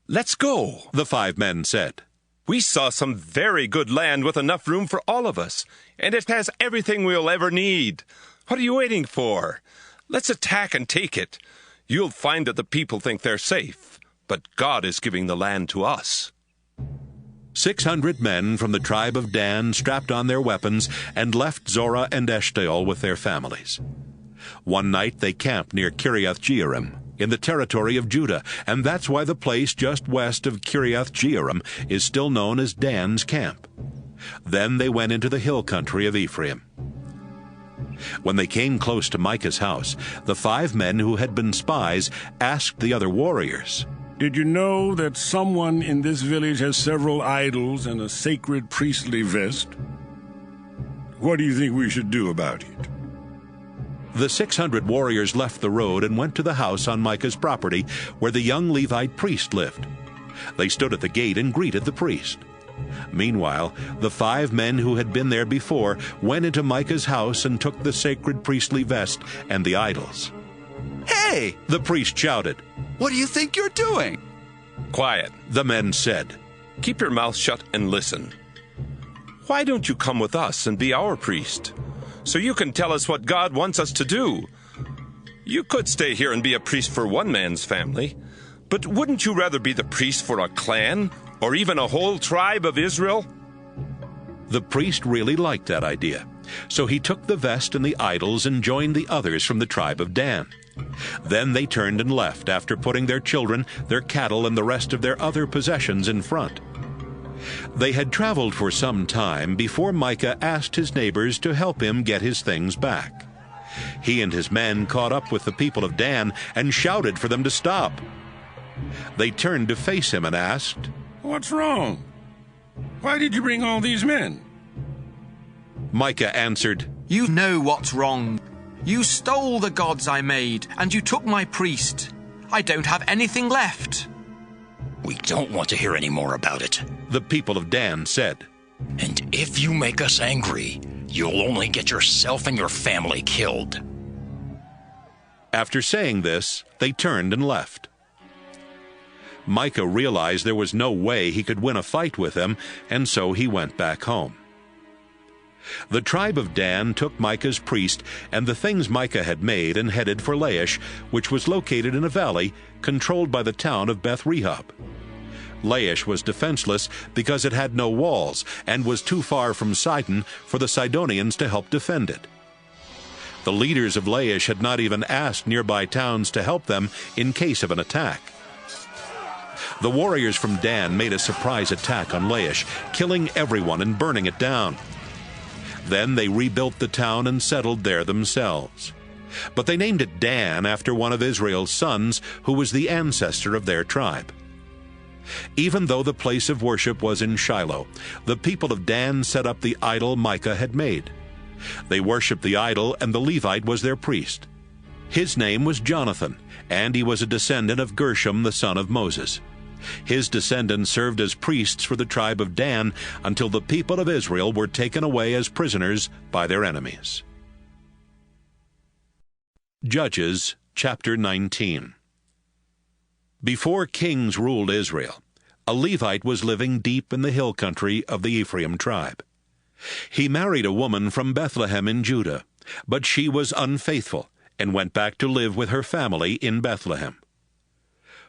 "Let's go," the 5 men said. "We saw some very good land with enough room for all of us, and it has everything we'll ever need. What are you waiting for? Let's attack and take it. You'll find that the people think they're safe, but God is giving the land to us." 600 men from the tribe of Dan strapped on their weapons and left Zorah and Eshtaol with their families. One night they camped near Kiriath-Jearim in the territory of Judah, and that's why the place just west of Kiriath-Jearim is still known as Dan's camp. Then they went into the hill country of Ephraim. When they came close to Micah's house, the 5 men who had been spies asked the other warriors, "Did you know that someone in this village has several idols and a sacred priestly vest? What do you think we should do about it?" The 600 warriors left the road and went to the house on Micah's property where the young Levite priest lived. They stood at the gate and greeted the priest. Meanwhile, the 5 men who had been there before went into Micah's house and took the sacred priestly vest and the idols. "Hey!" the priest shouted. "What do you think you're doing?" "Quiet," the men said. "Keep your mouth shut and listen. Why don't you come with us and be our priest, so you can tell us what God wants us to do? You could stay here and be a priest for one man's family, but wouldn't you rather be the priest for a clan, or even a whole tribe of Israel?" The priest really liked that idea, so he took the vest and the idols and joined the others from the tribe of Dan. Then they turned and left after putting their children, their cattle, and the rest of their other possessions in front. They had traveled for some time before Micah asked his neighbors to help him get his things back. He and his men caught up with the people of Dan and shouted for them to stop. They turned to face him and asked, "What's wrong? Why did you bring all these men?" Micah answered, "You know what's wrong. You stole the gods I made, and you took my priest. I don't have anything left." "We don't want to hear any more about it," the people of Dan said. "And if you make us angry, you'll only get yourself and your family killed." After saying this, they turned and left. Micah realized there was no way he could win a fight with them, and so he went back home. The tribe of Dan took Micah's priest and the things Micah had made and headed for Laish, which was located in a valley controlled by the town of Beth-rehob. Laish was defenseless because it had no walls and was too far from Sidon for the Sidonians to help defend it. The leaders of Laish had not even asked nearby towns to help them in case of an attack. The warriors from Dan made a surprise attack on Laish, killing everyone and burning it down. Then they rebuilt the town and settled there themselves. But they named it Dan after one of Israel's sons, who was the ancestor of their tribe. Even though the place of worship was in Shiloh, the people of Dan set up the idol Micah had made. They worshipped the idol, and the Levite was their priest. His name was Jonathan, and he was a descendant of Gershom, the son of Moses. His descendants served as priests for the tribe of Dan until the people of Israel were taken away as prisoners by their enemies. Judges chapter 19. Before kings ruled Israel, a Levite was living deep in the hill country of the Ephraim tribe. He married a woman from Bethlehem in Judah, but she was unfaithful and went back to live with her family in Bethlehem.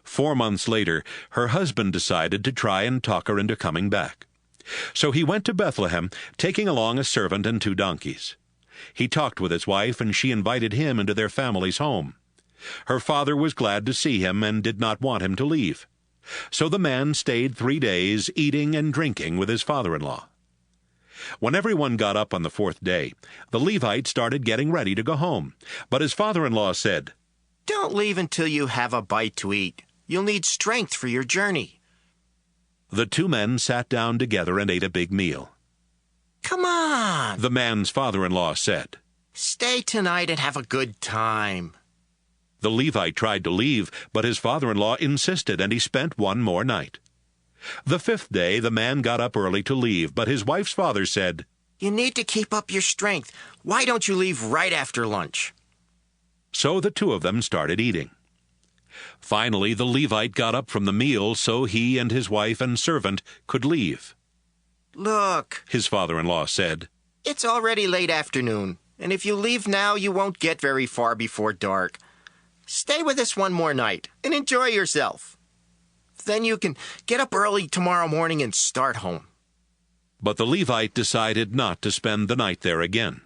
4 months later, her husband decided to try and talk her into coming back. So he went to Bethlehem, taking along a servant and 2 donkeys. He talked with his wife, and she invited him into their family's home. Her father was glad to see him and did not want him to leave. So the man stayed 3 days, eating and drinking with his father-in-law. When everyone got up on the 4th day, the Levite started getting ready to go home. But his father-in-law said, "Don't leave until you have a bite to eat. You'll need strength for your journey." The 2 men sat down together and ate a big meal. "Come on," the man's father-in-law said. "Stay tonight and have a good time." The Levite tried to leave, but his father-in-law insisted, and he spent 1 more night. The 5th day, the man got up early to leave, but his wife's father said, "You need to keep up your strength. Why don't you leave right after lunch?" So the 2 of them started eating. Finally, the Levite got up from the meal so he and his wife and servant could leave. "Look," his father-in-law said, "it's already late afternoon, and if you leave now, you won't get very far before dark. Stay with us 1 more night and enjoy yourself. Then you can get up early tomorrow morning and start home." But the Levite decided not to spend the night there again.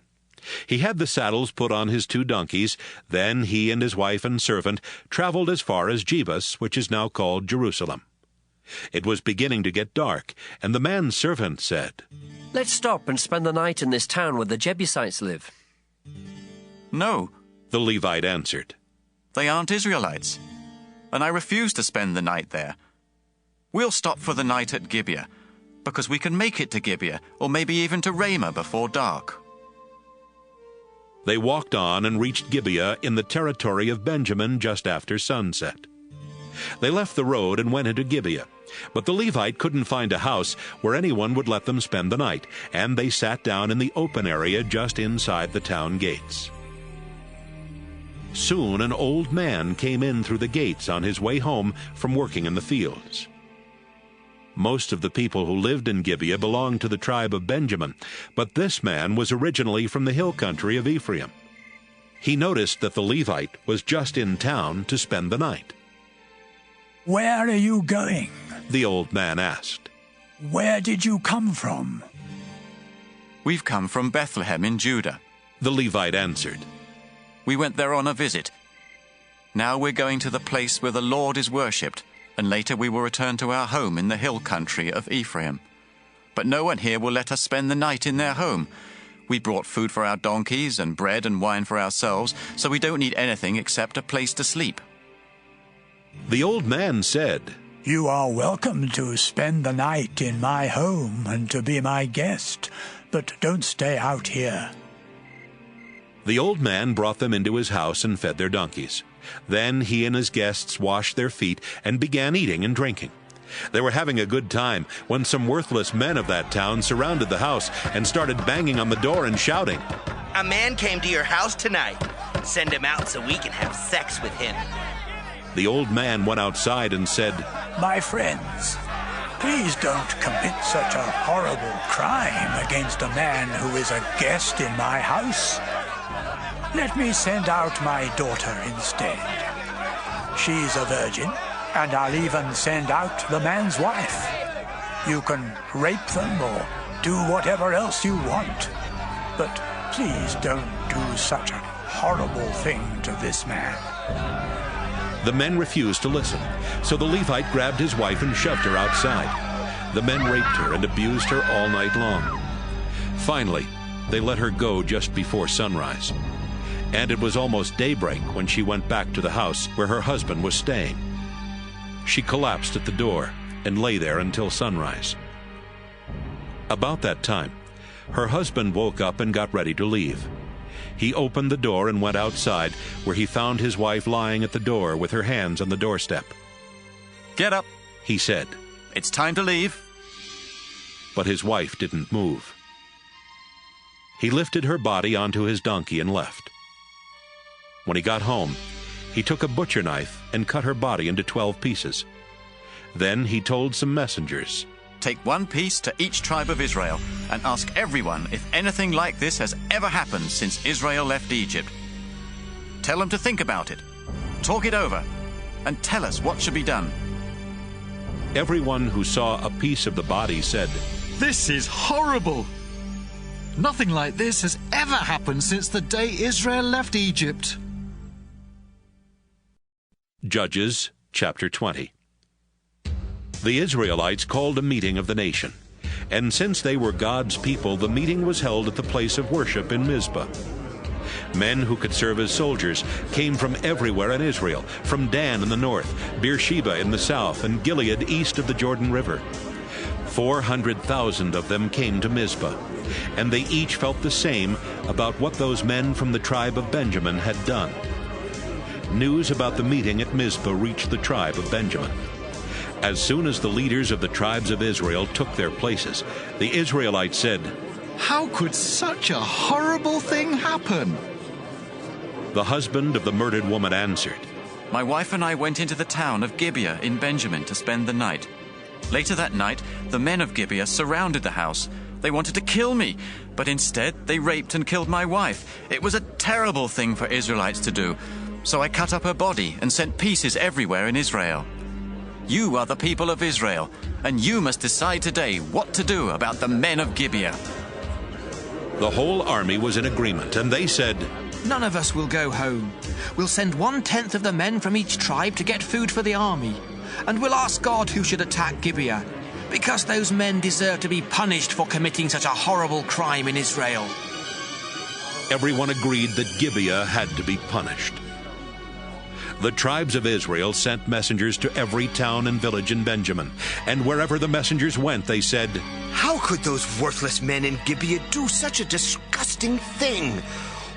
He had the saddles put on his 2 donkeys. Then he and his wife and servant traveled as far as Jebus, which is now called Jerusalem. It was beginning to get dark, and the man's servant said, "Let's stop and spend the night in this town where the Jebusites live." "No," the Levite answered. "They aren't Israelites, and I refuse to spend the night there. We'll stop for the night at Gibeah, because we can make it to Gibeah, or maybe even to Ramah before dark." They walked on and reached Gibeah in the territory of Benjamin just after sunset. They left the road and went into Gibeah, but the Levite couldn't find a house where anyone would let them spend the night, and they sat down in the open area just inside the town gates. Soon an old man came in through the gates on his way home from working in the fields. Most of the people who lived in Gibeah belonged to the tribe of Benjamin, but this man was originally from the hill country of Ephraim. He noticed that the Levite was just in town to spend the night. "Where are you going?" the old man asked. "Where did you come from?" "We've come from Bethlehem in Judah," the Levite answered. "We went there on a visit. Now we're going to the place where the Lord is worshipped, and later we will return to our home in the hill country of Ephraim. But no one here will let us spend the night in their home. We brought food for our donkeys and bread and wine for ourselves, so we don't need anything except a place to sleep." The old man said, "You are welcome to spend the night in my home and to be my guest, but don't stay out here." The old man brought them into his house and fed their donkeys. Then he and his guests washed their feet and began eating and drinking. They were having a good time when some worthless men of that town surrounded the house and started banging on the door and shouting, "A man came to your house tonight. Send him out so we can have sex with him." The old man went outside and said, "My friends, please don't commit such a horrible crime against a man who is a guest in my house. Let me send out my daughter instead. She's a virgin, and I'll even send out the man's wife. You can rape them or do whatever else you want, but please don't do such a horrible thing to this man." The men refused to listen, so the Levite grabbed his wife and shoved her outside. The men raped her and abused her all night long. Finally, they let her go just before sunrise. And it was almost daybreak when she went back to the house where her husband was staying. She collapsed at the door and lay there until sunrise. About that time, her husband woke up and got ready to leave. He opened the door and went outside, where he found his wife lying at the door with her hands on the doorstep. "Get up," he said. "It's time to leave." But his wife didn't move. He lifted her body onto his donkey and left. When he got home, he took a butcher knife and cut her body into 12 pieces. Then he told some messengers, "Take one piece to each tribe of Israel and ask everyone if anything like this has ever happened since Israel left Egypt. Tell them to think about it, talk it over, and tell us what should be done." Everyone who saw a piece of the body said, "This is horrible. Nothing like this has ever happened since the day Israel left Egypt." Judges chapter 20. The Israelites called a meeting of the nation, and since they were God's people, the meeting was held at the place of worship in Mizpah. Men who could serve as soldiers came from everywhere in Israel, from Dan in the north, Beersheba in the south, and Gilead east of the Jordan River. 400,000 of them came to Mizpah, and they each felt the same about what those men from the tribe of Benjamin had done. News about the meeting at Mizpah reached the tribe of Benjamin. As soon as the leaders of the tribes of Israel took their places, the Israelites said, "How could such a horrible thing happen?" The husband of the murdered woman answered, "My wife and I went into the town of Gibeah in Benjamin to spend the night. Later that night, the men of Gibeah surrounded the house. They wanted to kill me, but instead they raped and killed my wife. It was a terrible thing for Israelites to do, so I cut up her body and sent pieces everywhere in Israel. You are the people of Israel, and you must decide today what to do about the men of Gibeah." The whole army was in agreement, and they said, "None of us will go home. We'll send 1/10 of the men from each tribe to get food for the army, and we'll ask God who should attack Gibeah, because those men deserve to be punished for committing such a horrible crime in Israel." Everyone agreed that Gibeah had to be punished. The tribes of Israel sent messengers to every town and village in Benjamin, and wherever the messengers went, they said, "How could those worthless men in Gibeah do such a disgusting thing?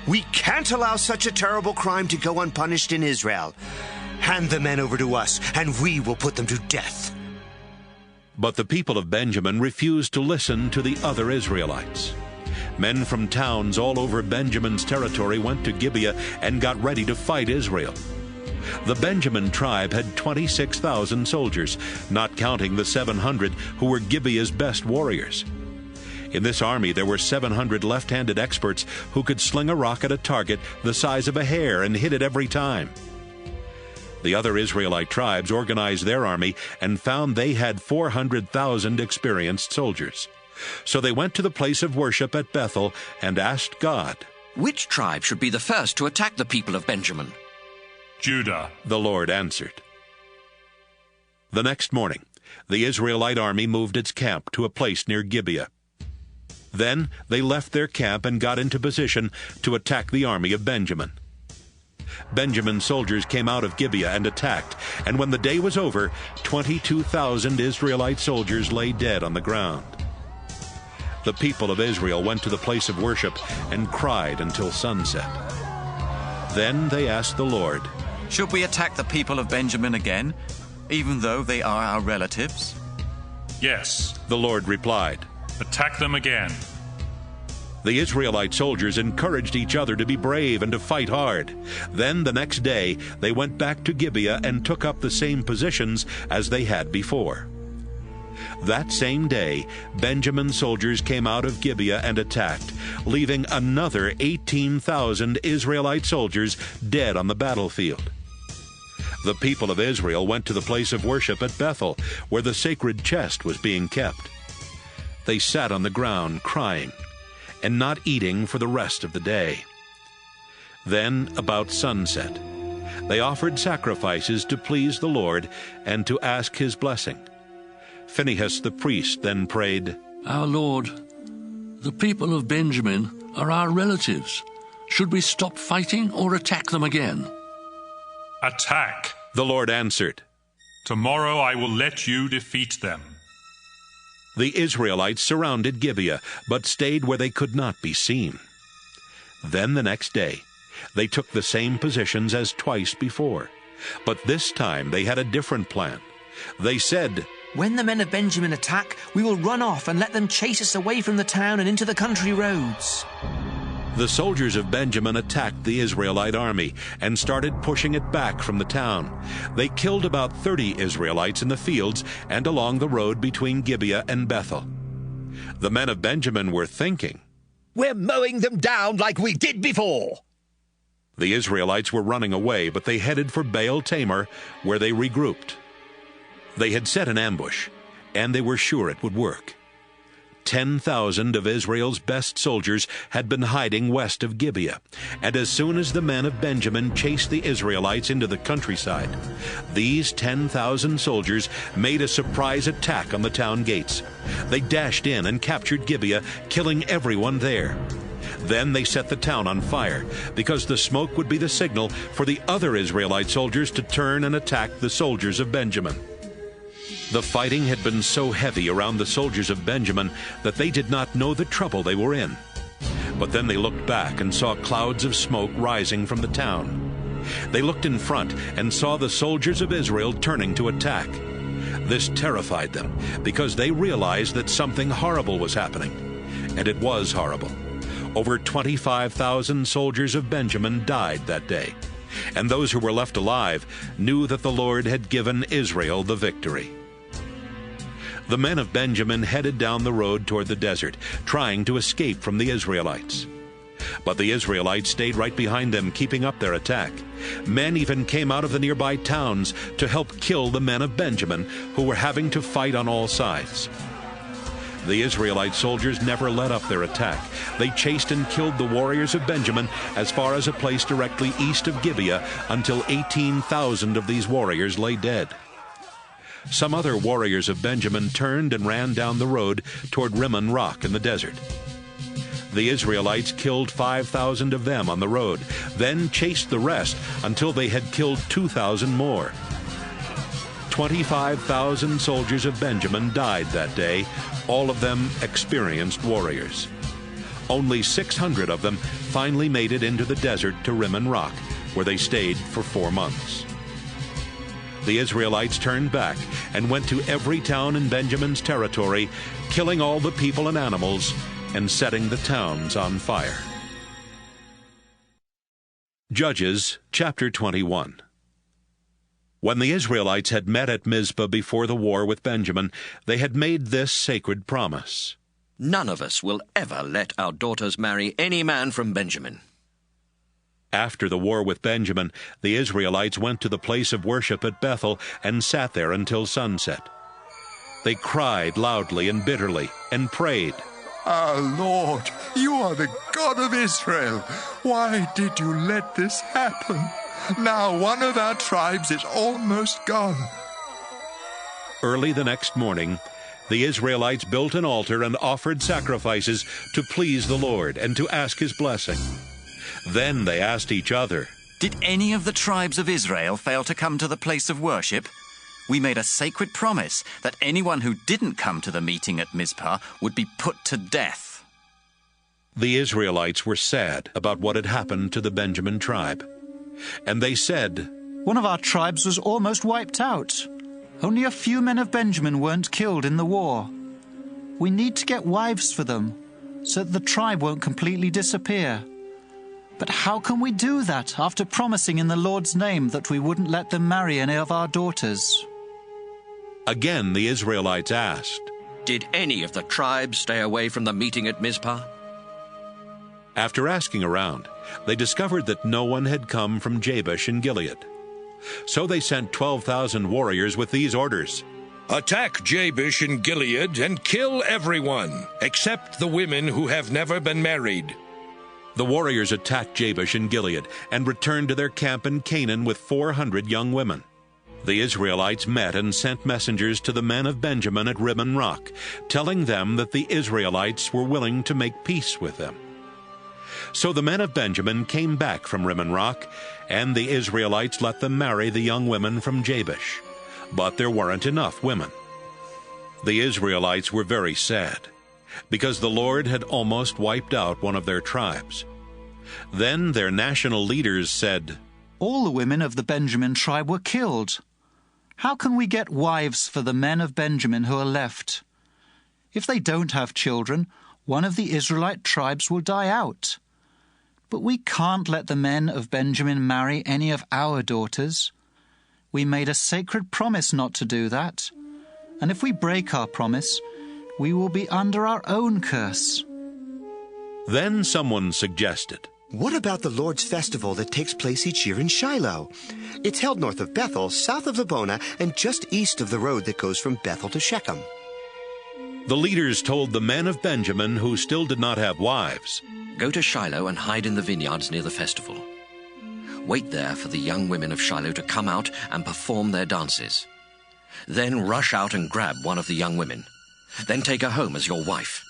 We can't allow such a terrible crime to go unpunished in Israel. Hand the men over to us, and we will put them to death." But the people of Benjamin refused to listen to the other Israelites. Men from towns all over Benjamin's territory went to Gibeah and got ready to fight Israel. The Benjamin tribe had 26,000 soldiers, not counting the 700 who were Gibeah's best warriors. In this army there were 700 left-handed experts who could sling a rock at a target the size of a hair and hit it every time. The other Israelite tribes organized their army and found they had 400,000 experienced soldiers. So they went to the place of worship at Bethel and asked God, "Which tribe should be the first to attack the people of Benjamin?" "Judah," the Lord answered. The next morning, the Israelite army moved its camp to a place near Gibeah. Then they left their camp and got into position to attack the army of Benjamin. Benjamin's soldiers came out of Gibeah and attacked, and when the day was over, 22,000 Israelite soldiers lay dead on the ground. The people of Israel went to the place of worship and cried until sunset. Then they asked the Lord, "Should we attack the people of Benjamin again, even though they are our relatives?" "Yes," the Lord replied. "Attack them again." The Israelite soldiers encouraged each other to be brave and to fight hard. Then the next day they went back to Gibeah and took up the same positions as they had before. That same day, Benjamin's soldiers came out of Gibeah and attacked, leaving another 18,000 Israelite soldiers dead on the battlefield. The people of Israel went to the place of worship at Bethel, where the sacred chest was being kept. They sat on the ground crying and not eating for the rest of the day. Then, about sunset, they offered sacrifices to please the Lord and to ask his blessing. Phinehas the priest then prayed, Our Lord, the people of Benjamin are our relatives. Should we stop fighting or attack them again? Attack. The Lord answered, Tomorrow I will let you defeat them. The Israelites surrounded Gibeah, but stayed where they could not be seen. Then the next day, they took the same positions as twice before, but this time they had a different plan. They said, When the men of Benjamin attack, we will run off and let them chase us away from the town and into the country roads. The soldiers of Benjamin attacked the Israelite army and started pushing it back from the town. They killed about 30 Israelites in the fields and along the road between Gibeah and Bethel. The men of Benjamin were thinking, We're mowing them down like we did before. The Israelites were running away, but they headed for Baal Tamar, where they regrouped. They had set an ambush, and they were sure it would work. 10,000 of Israel's best soldiers had been hiding west of Gibeah, and as soon as the men of Benjamin chased the Israelites into the countryside, these 10,000 soldiers made a surprise attack on the town gates. They dashed in and captured Gibeah, killing everyone there. Then they set the town on fire, because the smoke would be the signal for the other Israelite soldiers to turn and attack the soldiers of Benjamin. The fighting had been so heavy around the soldiers of Benjamin that they did not know the trouble they were in. But then they looked back and saw clouds of smoke rising from the town. They looked in front and saw the soldiers of Israel turning to attack. This terrified them, because they realized that something horrible was happening. And it was horrible. Over 25,000 soldiers of Benjamin died that day, and those who were left alive knew that the Lord had given Israel the victory. The men of Benjamin headed down the road toward the desert, trying to escape from the Israelites. But the Israelites stayed right behind them, keeping up their attack. Men even came out of the nearby towns to help kill the men of Benjamin, who were having to fight on all sides. The Israelite soldiers never let up their attack. They chased and killed the warriors of Benjamin as far as a place directly east of Gibeah, until 18,000 of these warriors lay dead. Some other warriors of Benjamin turned and ran down the road toward Rimmon Rock in the desert. The Israelites killed 5,000 of them on the road, then chased the rest until they had killed 2,000 more. 25,000 soldiers of Benjamin died that day, all of them experienced warriors. Only 600 of them finally made it into the desert to Rimmon Rock, where they stayed for 4 months. The Israelites turned back and went to every town in Benjamin's territory, killing all the people and animals and setting the towns on fire. Judges chapter 21. When the Israelites had met at Mizpah before the war with Benjamin, they had made this sacred promise. None of us will ever let our daughters marry any man from Benjamin. After the war with Benjamin, the Israelites went to the place of worship at Bethel and sat there until sunset. They cried loudly and bitterly and prayed, Our Lord, you are the God of Israel. Why did you let this happen? Now one of our tribes is almost gone. Early the next morning, the Israelites built an altar and offered sacrifices to please the Lord and to ask his blessing. Then they asked each other, Did any of the tribes of Israel fail to come to the place of worship? We made a sacred promise that anyone who didn't come to the meeting at Mizpah would be put to death. The Israelites were sad about what had happened to the Benjamin tribe. And they said, One of our tribes was almost wiped out. Only a few men of Benjamin weren't killed in the war. We need to get wives for them, so that the tribe won't completely disappear. But how can we do that after promising in the Lord's name that we wouldn't let them marry any of our daughters? Again the Israelites asked, Did any of the tribes stay away from the meeting at Mizpah? After asking around, they discovered that no one had come from Jabesh in Gilead. So they sent 12,000 warriors with these orders. Attack Jabesh in Gilead and kill everyone, except the women who have never been married. The warriors attacked Jabesh in Gilead and returned to their camp in Canaan with 400 young women. The Israelites met and sent messengers to the men of Benjamin at Rimmon Rock, telling them that the Israelites were willing to make peace with them. So the men of Benjamin came back from Rimmon Rock, and the Israelites let them marry the young women from Jabesh. But there weren't enough women. The Israelites were very sad, because the Lord had almost wiped out one of their tribes. Then their national leaders said, "All the women of the Benjamin tribe were killed. How can we get wives for the men of Benjamin who are left? If they don't have children, one of the Israelite tribes will die out. But we can't let the men of Benjamin marry any of our daughters. We made a sacred promise not to do that, and if we break our promise, we will be under our own curse." Then someone suggested, "What about the Lord's festival that takes place each year in Shiloh? It's held north of Bethel, south of Lebonah, and just east of the road that goes from Bethel to Shechem." The leaders told the men of Benjamin who still did not have wives, "Go to Shiloh and hide in the vineyards near the festival. Wait there for the young women of Shiloh to come out and perform their dances. Then rush out and grab one of the young women. Then take her home as your wife.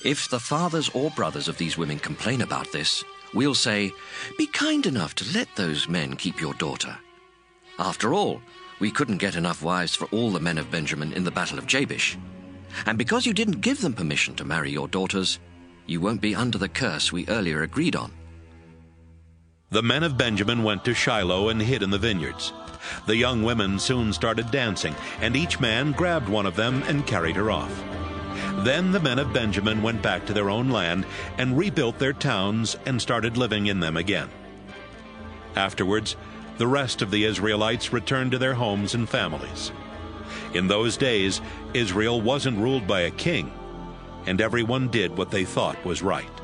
If the fathers or brothers of these women complain about this, we'll say, 'Be kind enough to let those men keep your daughter.' After all, we couldn't get enough wives for all the men of Benjamin in the battle of Jabesh. And because you didn't give them permission to marry your daughters, you won't be under the curse we earlier agreed on." The men of Benjamin went to Shiloh and hid in the vineyards. The young women soon started dancing, and each man grabbed one of them and carried her off. Then the men of Benjamin went back to their own land and rebuilt their towns and started living in them again. Afterwards, the rest of the Israelites returned to their homes and families. In those days, Israel wasn't ruled by a king, and everyone did what they thought was right.